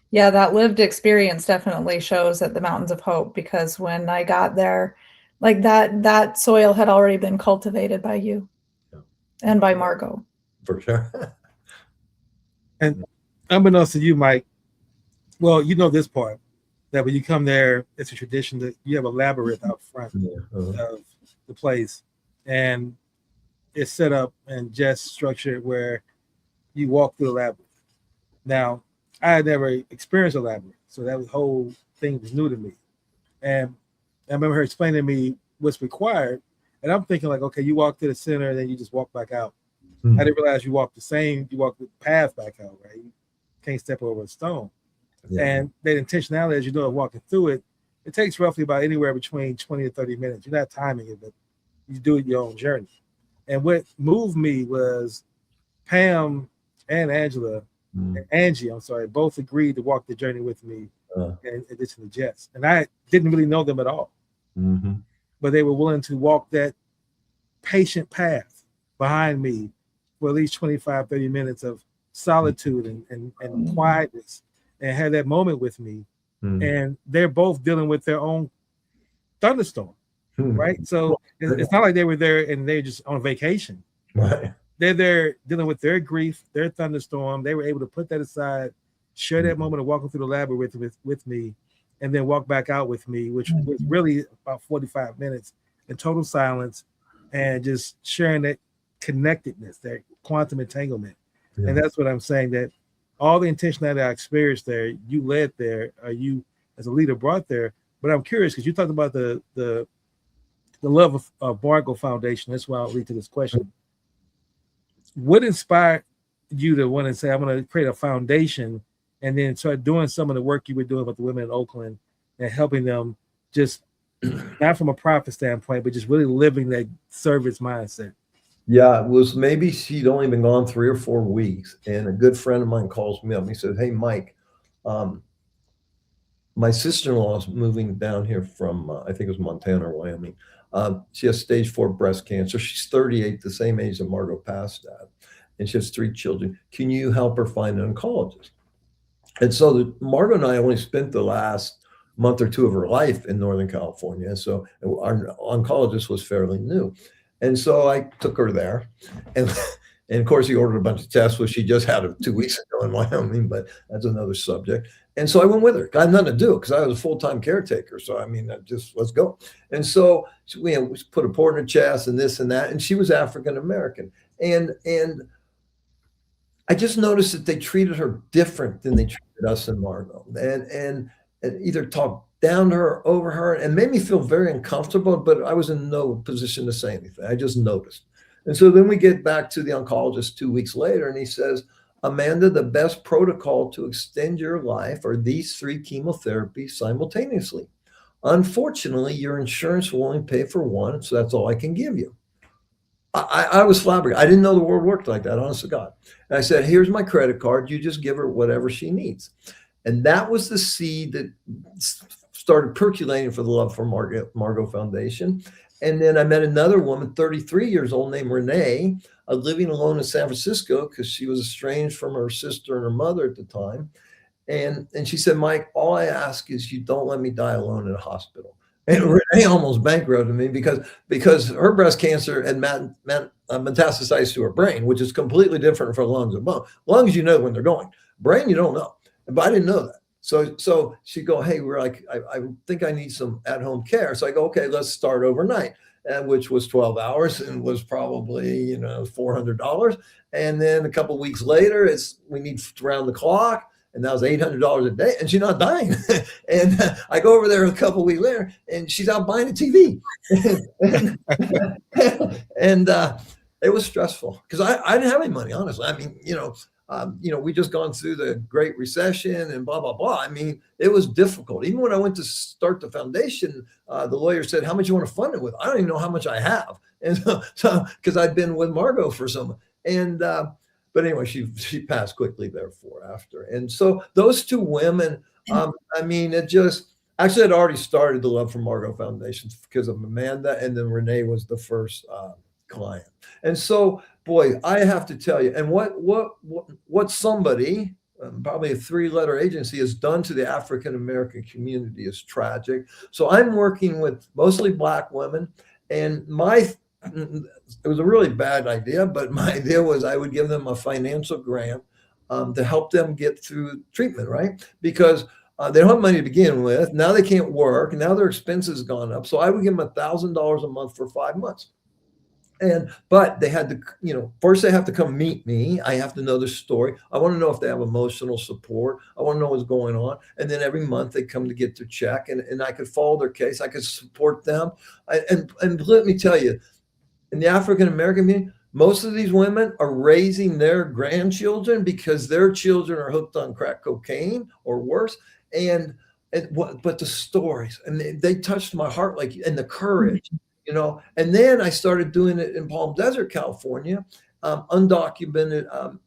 Yeah, that lived experience definitely shows at the Mountains of Hope, because when I got there, like that soil had already been cultivated by you and by Margot. For sure. And unbeknownst to you, Mike, well, you know this part, that when you come there, it's a tradition that you have a labyrinth out front of the place. And it's set up and just structured where you walk through the labyrinth. Now, I had never experienced a labyrinth, so that whole thing was new to me. And I remember her explaining to me what's required, and I'm thinking like, okay, you walk to the center and then you just walk back out. I didn't realize you walk the path back out, right? You can't step over a stone. Yeah. And the intentionality, as you know, of walking through it, it takes roughly about anywhere between 20 to 30 minutes. You're not timing it, but you do it your own journey. And what moved me was Pam and Angela, and Angie, both agreed to walk the journey with me in addition to Jess. And I didn't really know them at all. Mm-hmm. But they were willing to walk that patient path behind me for at least 25, 30 minutes of solitude and quietness, and have that moment with me. And they're both dealing with their own thunderstorm, right? So it's not like they were there and they're just on vacation. Right. They're there dealing with their grief, their thunderstorm. They were able to put that aside, share that moment of walking through the labyrinth with me, and then walk back out with me, which was really about 45 minutes in total silence and just sharing that connectedness, that quantum entanglement. Yeah. And that's what I'm saying, that all the intentionality I experienced there, you led there, or you as a leader brought there. But I'm curious, because you talked about the love of Margot Foundation. That's why I'll lead to this question. What inspired you to want to say, I'm going to create a foundation, and then start doing some of the work you were doing with the women in Oakland and helping them, just not from a profit standpoint, but just really living that service mindset? Yeah, it was, maybe she'd only been gone 3 or 4 weeks, and a good friend of mine calls me up. He said, "Hey, Mike, my sister-in-law is moving down here from, I think it was Montana or Wyoming. She has stage 4 breast cancer. She's 38, the same age that Margot passed at, and she has 3 children. Can you help her find an oncologist?" And so Margot and I only spent the last month or 2 of her life in Northern California. So our oncologist was fairly new. And so I took her there, and of course he ordered a bunch of tests, which she just had 2 weeks ago in Wyoming, but that's another subject. And so I went with her. I had nothing to do because I was a full-time caretaker. So, I mean, let's go. And so we put a port in her chest and this and that, and she was African-American. And I just noticed that they treated her different than they treated us and Margot, and either talked down to her, over her, and made me feel very uncomfortable, but I was in no position to say anything. I just noticed. And so then we get back to the oncologist 2 weeks later, and he says, "Amanda, the best protocol to extend your life are these 3 chemotherapies simultaneously. Unfortunately, your insurance will only pay for 1, so that's all I can give you." I was flabbergasted. I didn't know the world worked like that, honest to God. And I said, "Here's my credit card. You just give her whatever she needs." And that was the seed that started percolating for the Love for Margot Foundation. And then I met another woman, 33 years old, named Renee, living alone in San Francisco because she was estranged from her sister and her mother at the time. And she said, "Mike, all I ask is you don't let me die alone in a hospital." And Renee almost bankrupted me because her breast cancer had metastasized to her brain, which is completely different from lungs and bone. Lungs, you know when they're going. Brain, you don't know. But I didn't know that. So she'd go, "Hey, we're like, I think I need some at-home care." So I go, "Okay, let's start overnight," which was 12 hours and was probably, $400. And then a couple of weeks later, we need round the clock, and that was $800 a day, and she's not dying. And I go over there a couple of weeks later, and she's out buying a TV. and it was stressful because I didn't have any money, honestly. I mean, we just gone through the Great Recession and blah, blah, blah. I mean, it was difficult. Even when I went to start the foundation, the lawyer said, "How much you want to fund it with?" I don't even know how much I have. And so because I've been with Margot for some, and But anyway, she passed quickly therefore after. And so those two women, I mean, it just actually I'd already started the Love for Margot Foundation because of Amanda, and then Renee was the first client. And so, boy, I have to tell you, and what somebody, probably a 3-letter agency, has done to the African American community is tragic. So I'm working with mostly Black women, and it was a really bad idea, but my idea was I would give them a financial grant to help them get through treatment, right? Because they don't have money to begin with. Now they can't work. Now their expenses gone up. So I would give them $1,000 a month for 5 months. But they had to, first they have to come meet me. I have to know their story. I want to know if they have emotional support. I want to know what's going on. And then every month they come to get their check, and I could follow their case. I could support them. And let me tell you, in the African American community, most of these women are raising their grandchildren because their children are hooked on crack cocaine or worse. But the stories, and they touched my heart, and the courage. And then I started doing it in Palm Desert, California, undocumented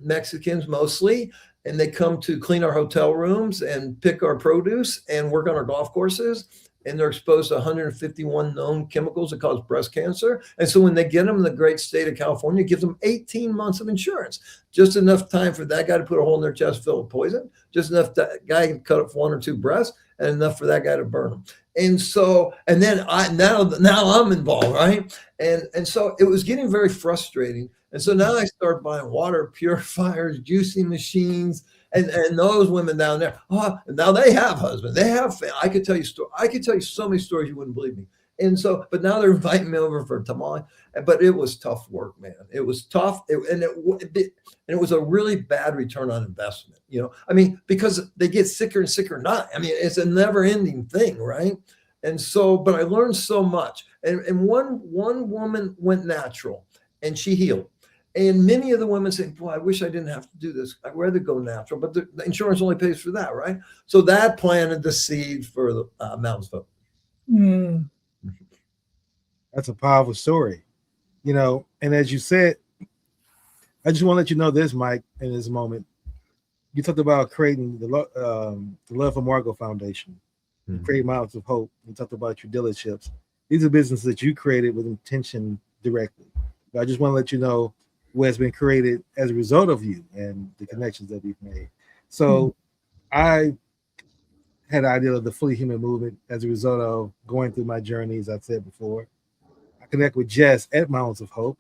Mexicans mostly, and they come to clean our hotel rooms and pick our produce and work on our golf courses, and they're exposed to 151 known chemicals that cause breast cancer. And so when they get them in the great state of California, it gives them 18 months of insurance, just enough time for that guy to put a hole in their chest filled with poison, just enough that guy can cut off 1 or 2 breasts, and enough for that guy to burn them. And so, and then now I'm involved, right? And so it was getting very frustrating. And so now I started buying water purifiers, juicing machines, and those women down there, now they have husbands, they have family. I could tell you so many stories you wouldn't believe me. And so, but now they're inviting me over for tamale. But it was tough work, man. It was tough, and it was a really bad return on investment. I mean, because they get sicker and sicker. I mean, it's a never-ending thing, right? And so, but I learned so much. And one woman went natural, and she healed. And many of the women say, boy, I wish I didn't have to do this. I'd rather go natural, but the insurance only pays for that, right? So that planted the seed for the Mountains Vote. Mm. That's a powerful story. And as you said, I just want to let you know this, Mike, in this moment. You talked about creating the Love for Margot Foundation, create Mountains of Hope. You talked about your dealerships. These are businesses that you created with intention directly. But I just want to let you know what has been created as a result of you and the connections that we've made. So I had the idea of the Fully Human movement as a result of going through my journey, as I've said before. I connect with Jess at Mountains of Hope.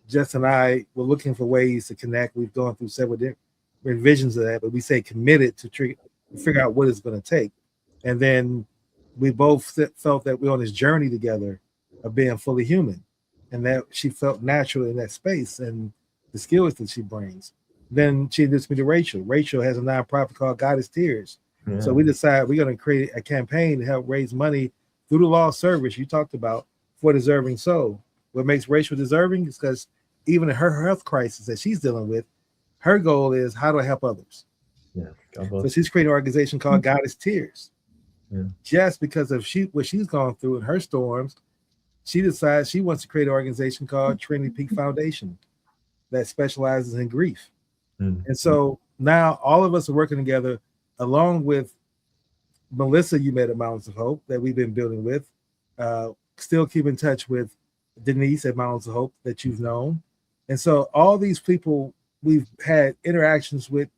Jess and I were looking for ways to connect. We've gone through several different visions of that, but we say committed to figure out what it's going to take. And then we both felt that we're on this journey together of being fully human, and that she felt natural in that space and the skills that she brings. Then she introduced me to Rachel. Rachel has a nonprofit called God is Tears. Yeah. So we decided we're going to create a campaign to help raise money through the law of service you talked about for deserving soul. What makes Rachel deserving is because even in her health crisis that she's dealing with, her goal is how do I help others? Yeah. So she's creating an organization called God is Tears. Yeah. Just because of what she's gone through in her storms, she decides she wants to create an organization called Trinity Peak Foundation that specializes in grief. And so now all of us are working together, along with Melissa, you met at Mountains of Hope, that we've been building with. Still keep in touch with Denise at Mountains of Hope that you've known. And so all these people we've had interactions with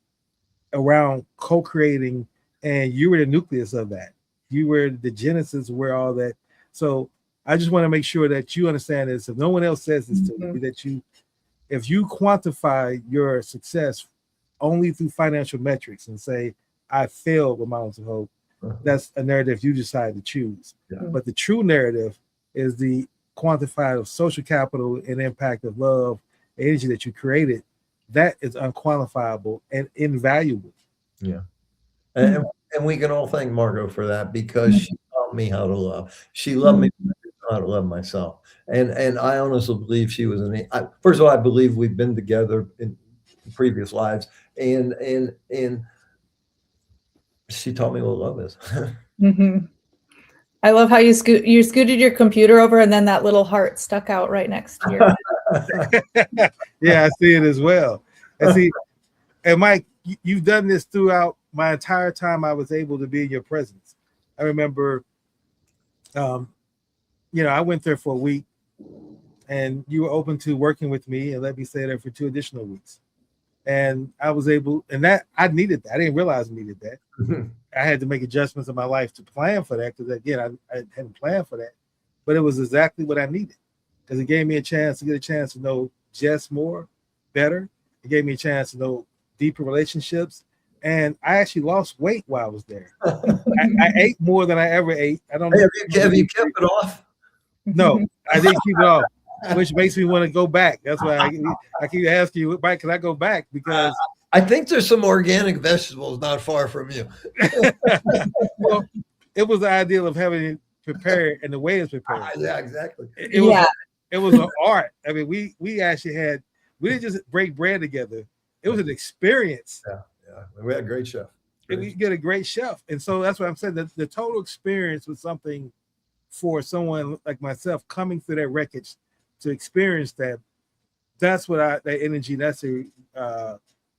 around co-creating, and you were the nucleus of that. You were the genesis of where all that. So I just want to make sure that you understand this. If no one else says this to you, that if you quantify your success only through financial metrics and say, I failed with Mountains of Hope, that's a narrative you decide to choose. Yeah. But the true narrative is the quantified of social capital and impact of love, energy that you created. That is unquantifiable and invaluable. Yeah. And we can all thank Margot for that, because she taught me how to love. She loved me how to love myself. And I honestly believe she was first of all, I believe we've been together in previous lives, and she taught me what love is. I love how you scooted your computer over, and then that little heart stuck out right next to you. Yeah, I see it as well. And see, and Mike, you've done this throughout my entire time I was able to be in your presence. I remember, I went there for a week, and you were open to working with me and let me stay there for 2 additional weeks. And I was able, and that I needed that. I didn't realize I needed that. I had to make adjustments in my life to plan for that, because again, I hadn't planned for that, but it was exactly what I needed, because it gave me a chance to know Jess more, better. It gave me a chance to know deeper relationships, and I actually lost weight while I was there. I ate more than I ever ate. I don't know. Have you kept it off? No, I didn't keep it off, which makes me want to go back. That's why I keep asking you, Mike, can I go back? Because I think there's some organic vegetables not far from you. well, it was the ideal of having it prepared and the way it's prepared. Yeah, exactly. It was an art. I mean, we actually we didn't just break bread together. It was an experience. Yeah. We had a great chef. We get a great chef. And so that's what I'm saying. The total experience was something for someone like myself coming through that wreckage to experience that. That's what that energy, that's the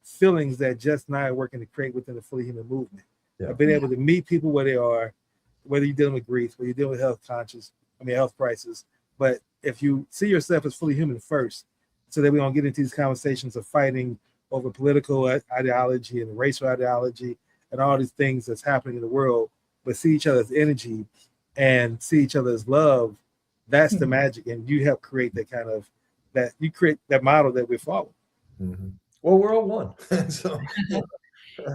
feelings that Jess and I are working to create within the Fully Human movement. Yeah. I've been able to meet people where they are, whether you're dealing with grief, whether you're dealing with health crisis. But if you see yourself as fully human first, so that we don't get into these conversations of fighting over political ideology and racial ideology and all these things that's happening in the world, but see each other's energy and see each other's love, that's the magic. And you help create you create that model that we follow. Mm-hmm. Well, we're all one. So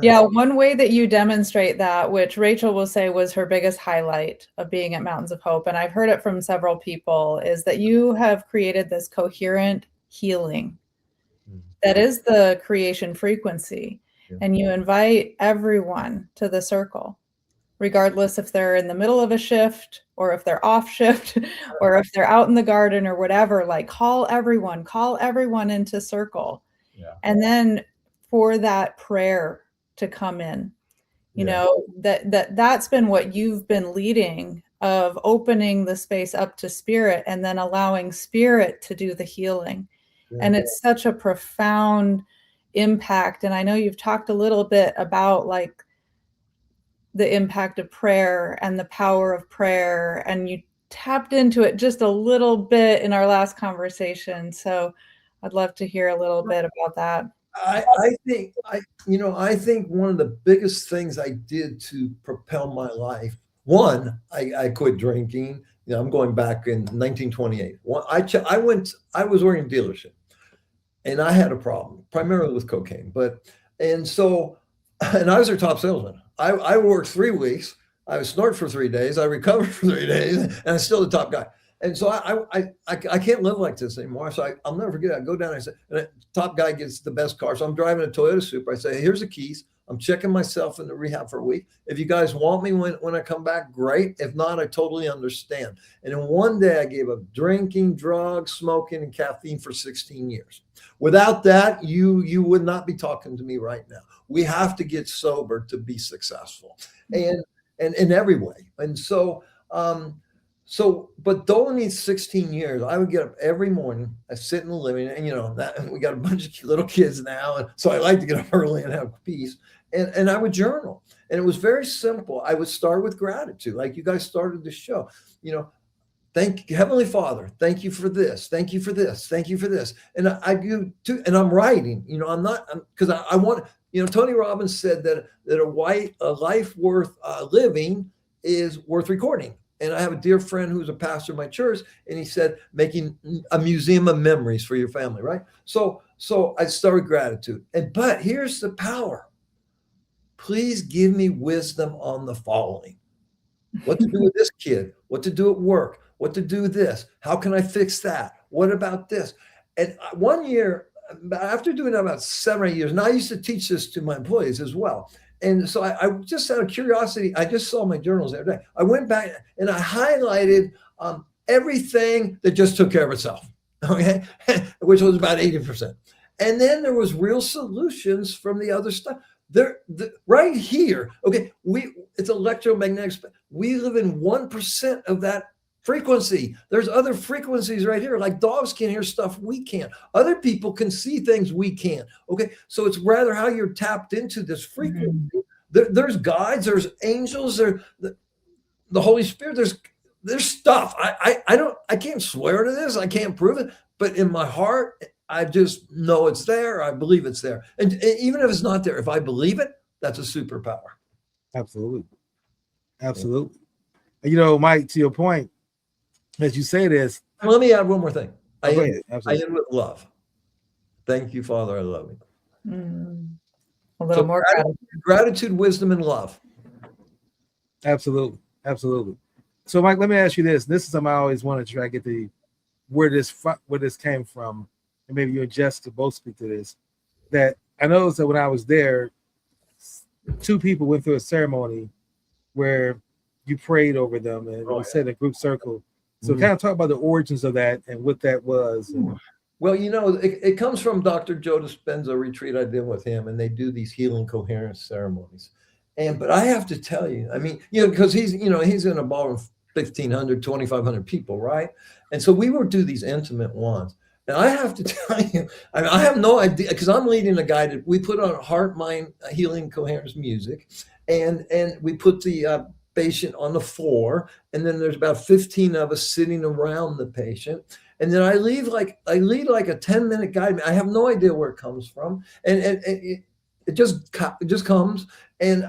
yeah, one way that you demonstrate that, which Rachel will say was her biggest highlight of being at Mountains of Hope, and I've heard it from several people, is that you have created this coherent healing that is the creation frequency. Yeah. And you invite everyone to the circle, regardless if they're in the middle of a shift or if they're off shift or if they're out in the garden or whatever, like call everyone into circle. Yeah. And then for that prayer to come in, you know, that's been what you've been leading, of opening the space up to spirit and then allowing spirit to do the healing. Yeah. And it's such a profound impact. And I know you've talked a little bit about like the impact of prayer and the power of prayer, and you tapped into it just a little bit in our last conversation. So I'd love to hear a little bit about that. I think one of the biggest things I did to propel my life, one, I quit drinking. You know, I'm going back in 1928. I was working in a dealership, and I had a problem primarily with cocaine. And I was their top salesman. I worked 3 weeks. I was snorted for 3 days. I recovered for 3 days, and I'm still the top guy. And so I can't live like this anymore. So I'll never forget. I go down and I say, and the top guy gets the best car. So I'm driving a Toyota Supra. I say, hey, here's the keys. I'm checking myself into rehab for a week. If you guys want me when I come back, great. If not, I totally understand. And in one day, I gave up drinking, drugs, smoking, and caffeine for 16 years. Without that, you would not be talking to me right now. We have to get sober to be successful, and in every way. And but during these 16 years, I would get up every morning. I sit in the living room, and you know that we got a bunch of little kids now, and so I like to get up early and have peace. And I would journal, and it was very simple. I would start with gratitude, like you guys started the show. You know, thank you, Heavenly Father. Thank you for this. Thank you for this. Thank you for this. And I do too. And I'm writing. You know, I'm not because I want. You know, Tony Robbins said that a life worth living is worth recording. And I have a dear friend who's a pastor in my church, and he said, making a museum of memories for your family, right? So I start with gratitude. But here's the power. Please give me wisdom on the following. What to do with this kid? What to do at work? What to do with this? How can I fix that? What about this? And one year, after doing that about 7 or 8 years, and I used to teach this to my employees as well. And so I just out of curiosity, I just saw my journals the other day. I went back and I highlighted everything that just took care of itself, okay, which was about 80%. And then there was real solutions from the other stuff. Right here, okay, it's electromagnetic. We live in 1% of that frequency. There's other frequencies right here. Like dogs can hear stuff we can't. Other people can see things we can't. Okay. So it's rather how you're tapped into this frequency. There's guides, there's angels, the Holy Spirit, there's stuff. I can't swear to this. I can't prove it. But in my heart, I just know it's there. I believe it's there. And even if it's not there, if I believe it, that's a superpower. Absolutely. Absolutely. You know, Mike, to your point, as you say this. Let me add one more thing. I end with love. Thank you, Father. I love you. A little more gratitude, wisdom, and love. Absolutely. Absolutely. So, Mike, let me ask you this. This is something I always wanted to try to get where this came from. And maybe you and Jess could both speak to this. That I noticed that when I was there, 2 people went through a ceremony where you prayed over them and you said a group circle. So kind of talk about the origins of that and what that was. Well, you know, it comes from Dr. Joe Dispenza retreat I did with him, and they do these healing coherence ceremonies. But I have to tell you, I mean, you know, because he's in a ballroom of 1,500, 2,500 people, right? And so we would do these intimate ones. And I have to tell you, I have no idea, because I'm leading a guided, we put on heart, mind, healing coherence music, and we put the patient on the floor, and then there's about 15 of us sitting around the patient. And then I lead like a 10-minute guide. I have no idea where it comes from. And it just comes. And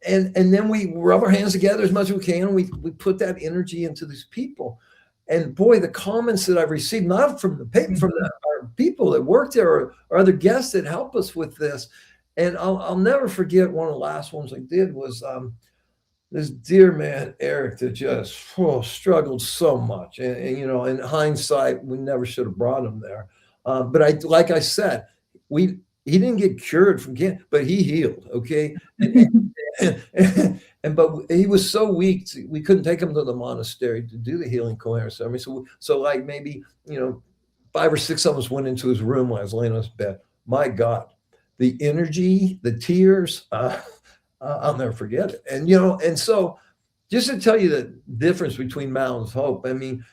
then we rub our hands together as much as we can. We put that energy into these people. And boy, the comments that I've received, not from our people that work there or other guests that help us with this. And I'll never forget one of the last ones I did was this dear man, Eric, that just struggled so much. And, you know, in hindsight, we never should have brought him there. But like I said, he didn't get cured from cancer, but he healed. Okay. But he was so weak, we couldn't take him to the monastery to do the healing coherence ceremony. So like maybe, you know, 5 or 6 of us went into his room while I was laying on his bed. My God, the energy, the tears, I'll never forget it. And, you know, and so just to tell you the difference between Mountains of Hope, I mean,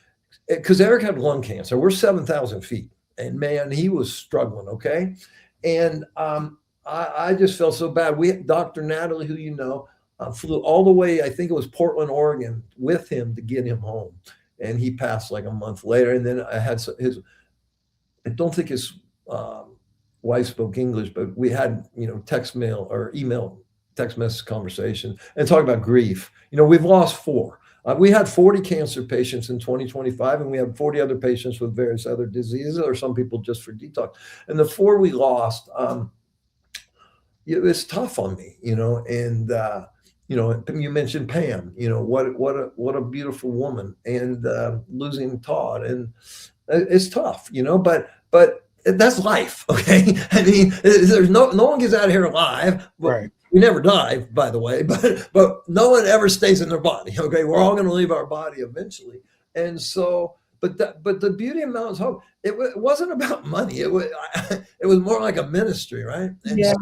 because Eric had lung cancer. We're 7,000 feet. And man, he was struggling. Okay. And I just felt so bad. Dr. Natalie, who you know, flew all the way, I think it was Portland, Oregon, with him to get him home. And he passed like a month later. And then I had I don't think his wife spoke English, but we had, you know, text message conversation and talk about grief. You know, we've lost 4. We had 40 cancer patients in 2025, and we had 40 other patients with various other diseases, or some people just for detox. And the 4 we lost, it's tough on me, you know. And you know, you mentioned Pam. You know, what a beautiful woman, and losing Todd, and it's tough, you know. But that's life, okay? I mean, there's no one gets out of here alive. Right. We never die, by the way, but no one ever stays in their body. Okay, we're all going to leave our body eventually. And so, but the beauty of Mountains Hope, it wasn't about money. It was more like a ministry, right? And yeah.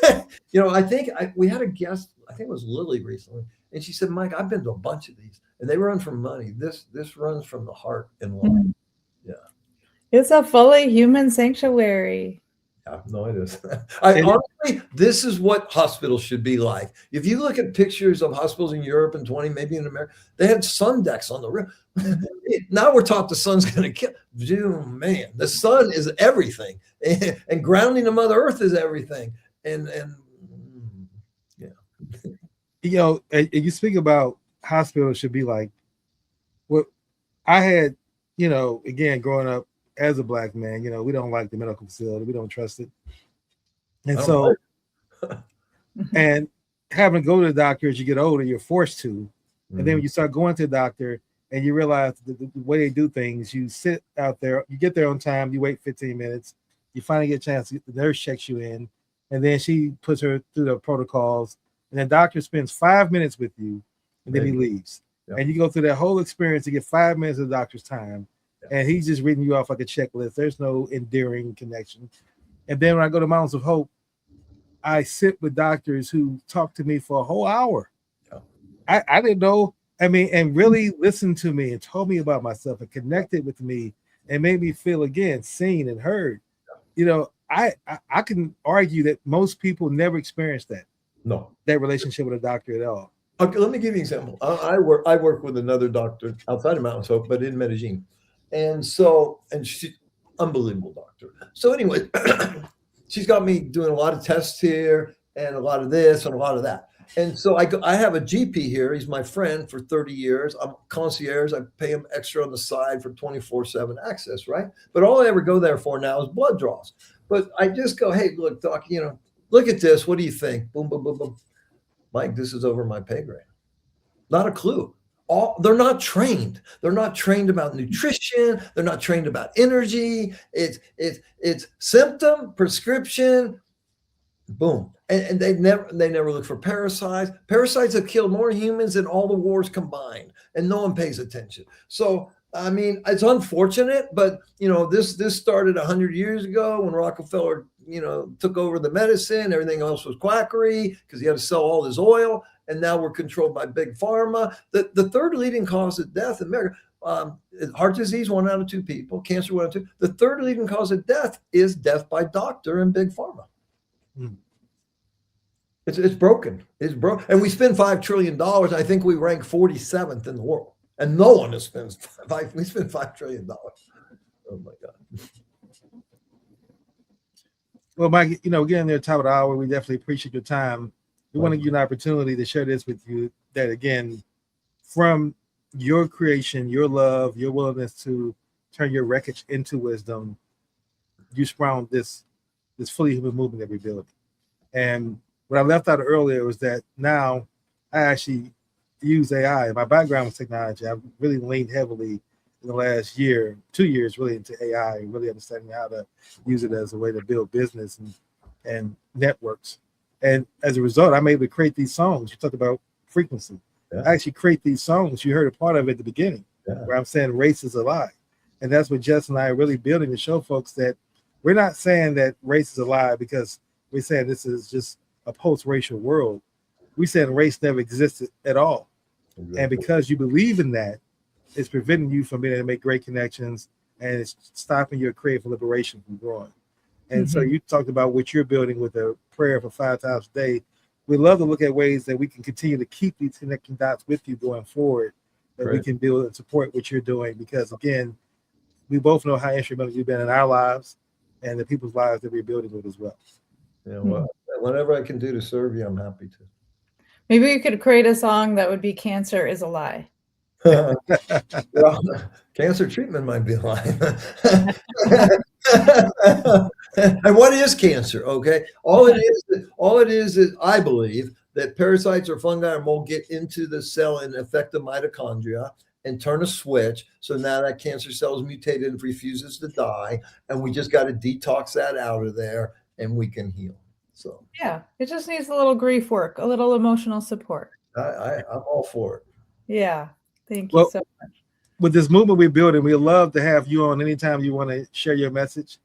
So, you know, I think we had a guest. I think it was Lily recently, and she said, "Mike, I've been to a bunch of these, and they run from money. This runs from the heart and love." Mm-hmm. Yeah, it's a fully human sanctuary. Yeah, no, it is. Honestly, this is what hospitals should be like. If you look at pictures of hospitals in Europe and 20, maybe in America, they had sun decks on the roof. Now we're taught the sun's going to kill. Dude, man, the sun is everything, and grounding the Mother Earth is everything. And yeah, you know, you speak about hospitals should be like. What I had, you know, again growing up. As a Black man, you know, we don't like the medical facility. We don't trust it. And so, and having to go to the doctor as you get older, you're forced to. Mm-hmm. And then when you start going to the doctor and you realize the way they do things, you sit out there, you get there on time, you wait 15 minutes, you finally get a chance to get the nurse checks you in, and then she puts her through the protocols, and the doctor spends 5 minutes with you, and then he leaves. Yep. And you go through that whole experience to get 5 minutes of the doctor's time. And he's just reading you off like a checklist. There's no endearing connection. And then when I go to Mountains of Hope, I sit with doctors who talk to me for a whole hour. Yeah. I didn't know I mean, and really listened to me and told me about myself and connected with me and made me feel again seen and heard. You know, I can argue that most people never experience that relationship with a doctor at all. Okay, let me give you an example. I work with another doctor outside of Mountain Hope, but in Medellin, and she's unbelievable doctor. So anyway, she's got me doing a lot of tests here and a lot of this and a lot of that. And so I have a GP here. He's my friend for 30 years. I'm concierge. I pay him extra on the side for 24/7 access, right? But all I ever go there for now is blood draws. But I just go, hey, look, doc, look at this. What do you think? Boom, boom, boom, boom. Mike, this is over my pay grade. Not a clue. They're not trained. They're not trained about nutrition. They're not trained about energy. It's symptom, prescription, boom. And they never look for parasites. Parasites have killed more humans than all the wars combined, and no one pays attention. So I mean, it's unfortunate, but this started 100 years ago when Rockefeller took over the medicine. Everything else was quackery because he had to sell all his oil. And now we're controlled by big pharma. The third leading cause of death in America, heart disease, 1 out of 2 people, cancer, 1 out of 2. The third leading cause of death is death by doctor and big pharma. Hmm. It's broken. It's broken. And we spend $5 trillion. I think we rank 47th in the world. And no one has spent we spend $5 trillion. Oh my God. Well, Mike, again, near the top of the hour, we definitely appreciate your time. We want to give you an opportunity to share this with you, that again, from your creation, your love, your willingness to turn your wreckage into wisdom, you sprung this fully human movement that we're building. And what I left out earlier was that now I actually use AI. My background was technology. I've really leaned heavily in the last 2 years, really into AI and really understanding how to use it as a way to build business and networks. And as a result, I'm able to create these songs. You talked about frequency. Yeah. I actually create these songs. You heard a part of it at the beginning, where I'm saying race is a lie. And that's what Jess and I are really building to show folks that we're not saying that race is a lie because we're saying this is just a post-racial world. We're saying race never existed at all. Exactly. And because you believe in that, it's preventing you from being able to make great connections, and it's stopping your creative liberation from growing. And so you talked about what you're building with a prayer for 5 times a day. We love to look at ways that we can continue to keep these connecting dots with you going forward, that we can build and support what you're doing. Because again, we both know how instrumental you've been in our lives and the people's lives that we're building with as well. Yeah, well, whatever I can do to serve you, I'm happy to. Maybe you could create a song that would be "Cancer is a Lie." Well, cancer treatment might be a lie. And what is cancer? Okay, all it is I believe that parasites or fungi or mold get into the cell and affect the mitochondria and turn a switch. So now that cancer cell is mutated and refuses to die, and we just got to detox that out of there, and we can heal. So yeah, it just needs a little grief work, a little emotional support. I'm all for it. Yeah, thank you so much. With this movement we're building, we'd love to have you on anytime you want to share your message.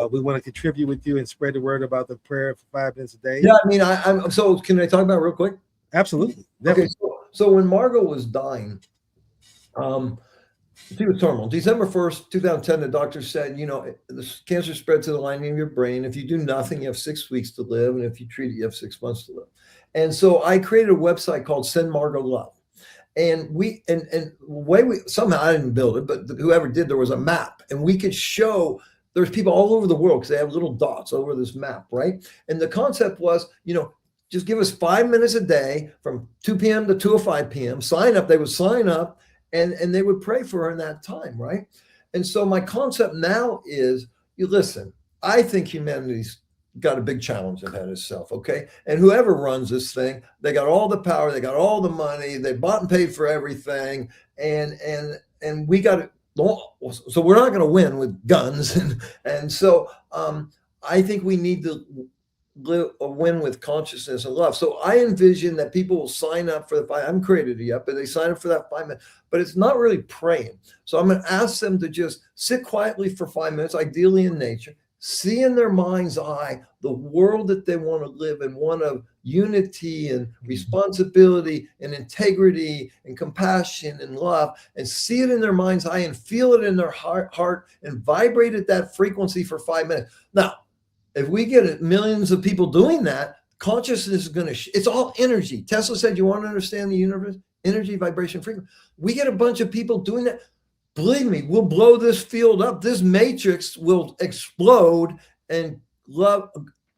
We want to contribute with you and spread the word about the prayer for 5 minutes a day. Yeah, I mean, I'm so can I talk about it real quick? Absolutely. Definitely. Okay, so when Margot was dying, she was terminal. December 1st, 2010, the doctor said, the cancer spread to the lining of your brain. If you do nothing, you have 6 weeks to live. And if you treat it, you have 6 months to live. And so I created a website called Send Margot Love. And somehow I didn't build it, but whoever did, there was a map, and we could show there's people all over the world because they have little dots over this map, right? And the concept was, just give us 5 minutes a day from 2 p.m. to 2:05 p.m. Sign up. They would sign up and they would pray for her in that time, right? And so my concept now is, listen, I think humanity's got a big challenge ahead of itself, okay? And whoever runs this thing, they got all the power, they got all the money, they bought and paid for everything, and we got it. So we're not going to win with guns, and so I think we need to win with consciousness and love. So I envision that people will sign up for the 5. I haven't created it yet, but they sign up for that 5 minutes. But it's not really praying. So I'm going to ask them to just sit quietly for 5 minutes, ideally in nature, see in their mind's eye the world that they want to live in, one of unity and responsibility and integrity and compassion and love, and see it in their mind's eye and feel it in their heart and vibrate at that frequency for 5 minutes. Now, if we get millions of people doing that, consciousness is going to, it's all energy. Tesla said, you want to understand the universe? Energy, vibration, frequency. We get a bunch of people doing that. Believe me, we'll blow this field up. This matrix will explode, and love.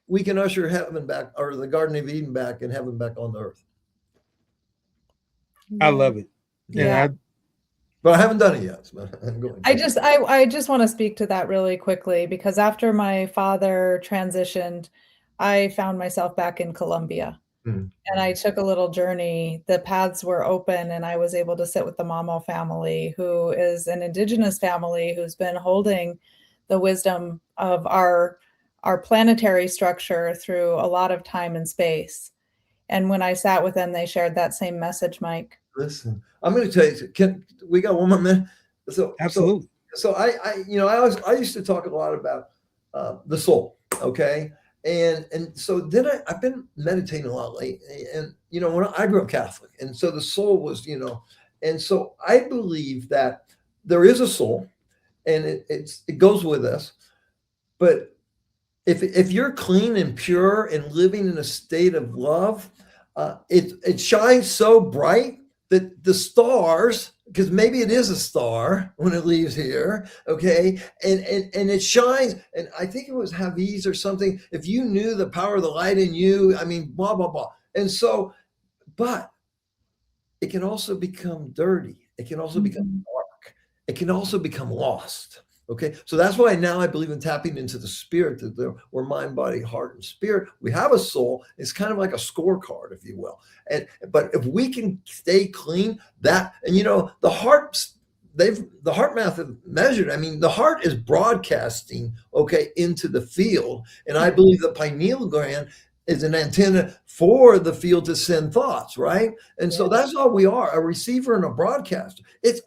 We can usher heaven back, or the Garden of Eden back, and heaven back on the earth. I love it. Yeah. But I haven't done it yet. So I'm going. I just want to speak to that really quickly, because after my father transitioned, I found myself back in Colombia. And I took a little journey. The paths were open, and I was able to sit with the Mamo family, who is an indigenous family who's been holding the wisdom of our planetary structure through a lot of time and space. And when I sat with them, they shared that same message, Mike. Listen, I'm going to tell you, we got 1 more minute? So Absolutely. So I used to talk a lot about the soul. Okay. And so then I've been meditating a lot lately, and when I grew up Catholic, and so the soul was, and so I believe that there is a soul, and it goes with us. But if you're clean and pure and living in a state of love, it shines so bright that the stars, because maybe it is a star when it leaves here, okay, and it shines, and I think it was Hafiz or something. If you knew the power of the light in you, I mean, blah blah blah. And so, but it can also become dirty. It can also become dark. It can also become lost. Okay, so that's why now I believe in tapping into the spirit, that we're mind, body, heart, and spirit. We have a soul. It's kind of like a scorecard, if you will. But if we can stay clean, that, and the heart, the heart method measured. I mean, the heart is broadcasting, okay, into the field, and I believe the pineal gland is an antenna for the field to send thoughts, right? And so that's all we are: a receiver and a broadcaster. It's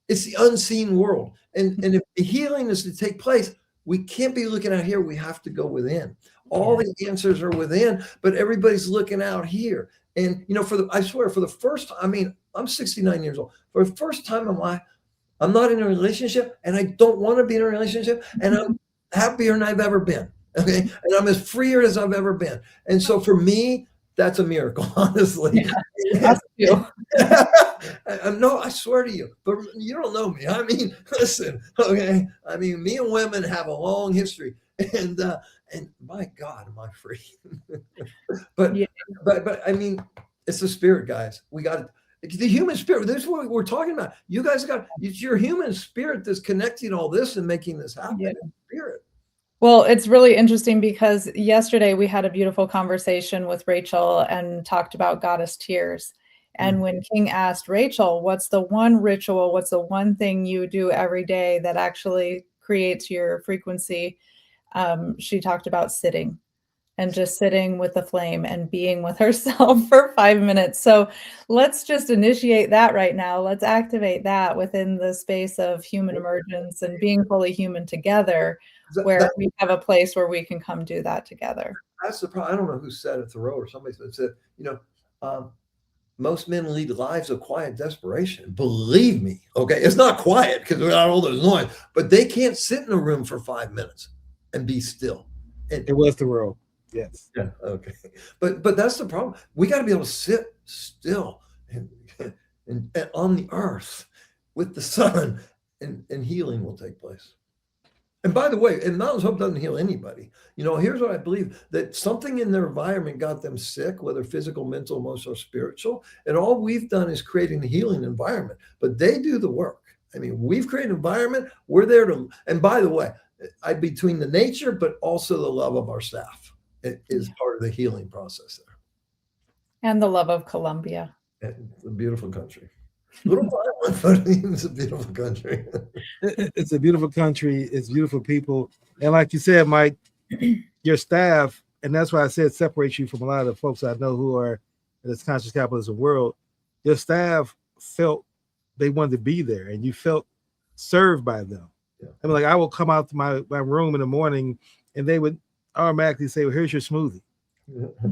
the unseen world. And if the healing is to take place, we can't be looking out here. We have to go within. All the answers are within, but everybody's looking out here. And, I swear, for the first time, I mean, I'm 69 years old. For the first time in my life, I'm not in a relationship, and I don't want to be in a relationship, and I'm happier than I've ever been. Okay. And I'm as freer as I've ever been. And so for me, that's a miracle, honestly. That's you. No, I swear to you, but you don't know me. I mean, listen, okay. I mean, me and women have a long history, and my God, am I free? but I mean, it's the spirit, guys. We got the human spirit. This is what we're talking about. You guys it's your human spirit that's connecting all this and making this happen. Yeah. Spirit. Well, it's really interesting, because yesterday we had a beautiful conversation with Rachel and talked about goddess tears. And when King asked Rachel, what's the one ritual, what's the one thing you do every day that actually creates your frequency, she talked about sitting, and just sitting with the flame and being with herself for 5 minutes. So let's just initiate that right now. Let's activate that within the space of human emergence and being fully human together, where we have a place where we can come do that together. That's the problem. I don't know who said it, Thoreau or somebody said, most men lead lives of quiet desperation. Believe me, okay? It's not quiet because we got all those noise, but they can't sit in a room for 5 minutes and be still. It was Thoreau. Yes. Yeah. Okay. But that's the problem. We got to be able to sit still and on the earth with the sun, and healing will take place. And by the way, and Mountains Hope doesn't heal anybody. Here's what I believe: that something in their environment got them sick, whether physical, mental, emotional, or spiritual. And all we've done is creating a healing environment, but they do the work. I mean, we've created an environment. We're there to, and by the way, between the nature, but also the love of our staff, it is part of the healing process there. And the love of Colombia. It's a beautiful country. Little island, but it's a beautiful country. It's a beautiful country. It's beautiful people. And like you said, Mike, your staff, and that's why I said separates you from a lot of the folks I know who are in this conscious capitalism world. Your staff felt they wanted to be there, and you felt served by them. Yeah. I mean, like I will come out to my room in the morning and they would automatically say, well, here's your smoothie.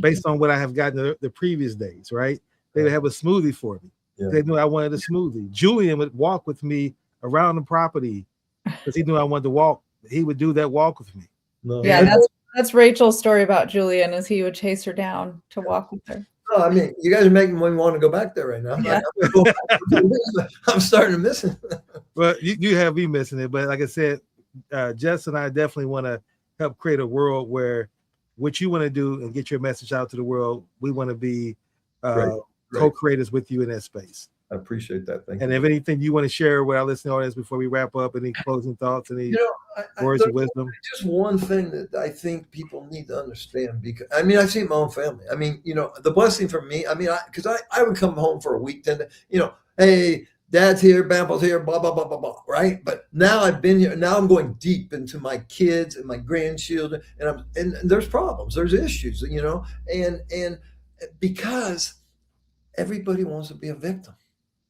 Based on what I have gotten the previous days, right? They would have a smoothie for me. Yeah. They knew I wanted a smoothie. Julian would walk with me around the property because he knew I wanted to walk. He would do that walk with me. No, Yeah, that's Rachel's story about Julian, is he would chase her down to walk with her. no, I mean, you guys are making me want to go back there right now. Yeah. I'm starting to miss it. Well, you have me missing it, but like I said, Jess and I definitely want to help create a world where what you want to do and get your message out to the world, we want to be Great. co-creators with you in that space. I appreciate that. Thank you. And if anything you want to share with our listening audience before we wrap up, any closing thoughts, any words of wisdom? Just one thing that I think people need to understand, because I mean, I've seen my own family. I mean, the blessing for me, I mean, because I would come home for a week, hey, Dad's here, Bampo's here, blah, blah, blah, blah, blah, right? But now I've been here. Now I'm going deep into my kids and my grandchildren, and there's problems, there's issues, and because everybody wants to be a victim.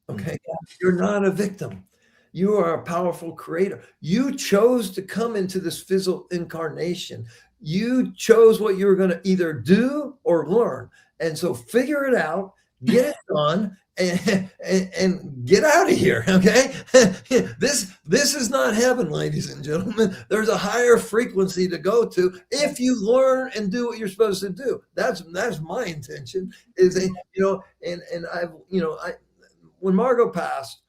Okay. Yeah. You're not a victim. You are a powerful creator. You chose to come into this physical incarnation. You chose what you were going to either do or learn. And so figure it out, get it done, and get out of here. Okay. This is not heaven, ladies and gentlemen. There's a higher frequency to go to if you learn and do what you're supposed to do. That's my intention when Margot passed,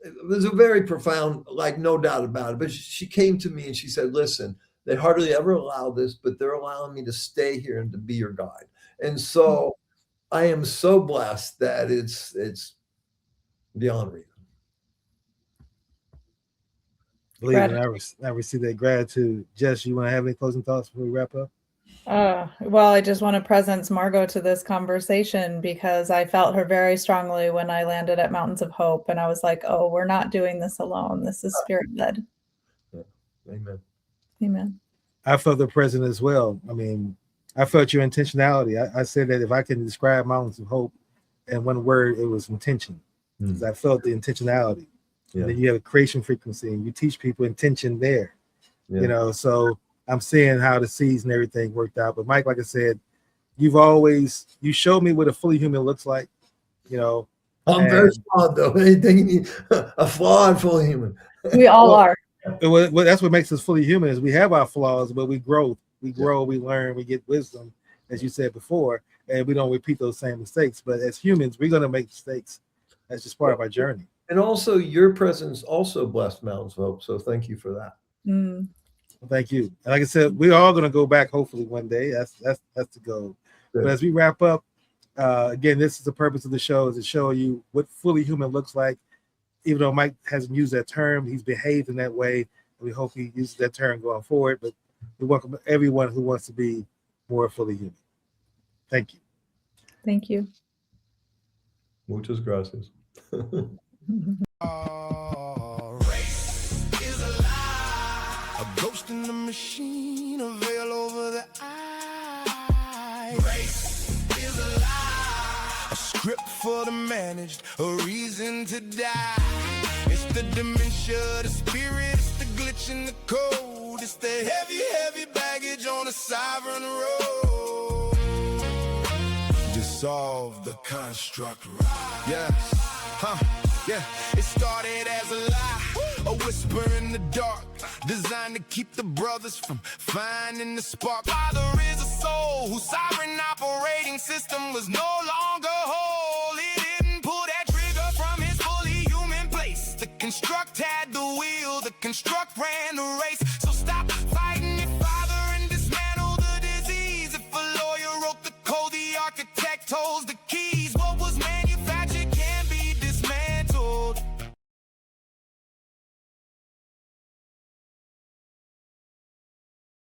it was a very profound, like, no doubt about it. But she came to me and she said, listen, they hardly ever allow this, but they're allowing me to stay here and to be your guide. And so I am so blessed that it's beyond reason. Believe it, I receive that gratitude. Jess, you want to have any closing thoughts before we wrap up? Well, I just want to presence Margot to this conversation because I felt her very strongly when I landed at Mountains of Hope, and I was like, oh, we're not doing this alone. This is spirit-led. Yeah. Amen. Amen. I felt the presence as well. I mean, I felt your intentionality. I said that if I can describe Mountains of Hope in one word, it was intention. Because I felt the intentionality. Yeah. And then you have a creation frequency and you teach people intention there. Yeah. So I'm seeing how the seeds and everything worked out. But Mike, like I said, you showed me what a fully human looks like, I'm very flawed though. A flawed fully human. We all are. That's what makes us fully human is we have our flaws, but we grow, we learn, we get wisdom, as you said before, and we don't repeat those same mistakes. But as humans, we're going to make mistakes. That's just part of our journey. And also your presence also blessed Mountains of Hope. So thank you for that. Mm. Thank you. And like I said, we're all going to go back hopefully one day. That's the goal. Good. But as we wrap up, again, this is the purpose of the show, is to show you what fully human looks like. Even though Mike hasn't used that term, he's behaved in that way. We hope he uses that term going forward. But we welcome everyone who wants to be more fully human. Thank you. Thank you. Muchas gracias. Ghost in the machine, a veil over the eye. Race is a lie, a script for the managed, a reason to die. It's the dementia, the spirit, it's the glitch in the code. It's the heavy baggage on a sovereign road. Dissolve the construct. Yes, yeah. It started as a lie, a whisper in the dark, designed to keep the brothers from finding the spark. Father is a soul whose sovereign operating system was no longer whole. He didn't pull that trigger from his fully human place. The construct had the wheel, the construct ran the race.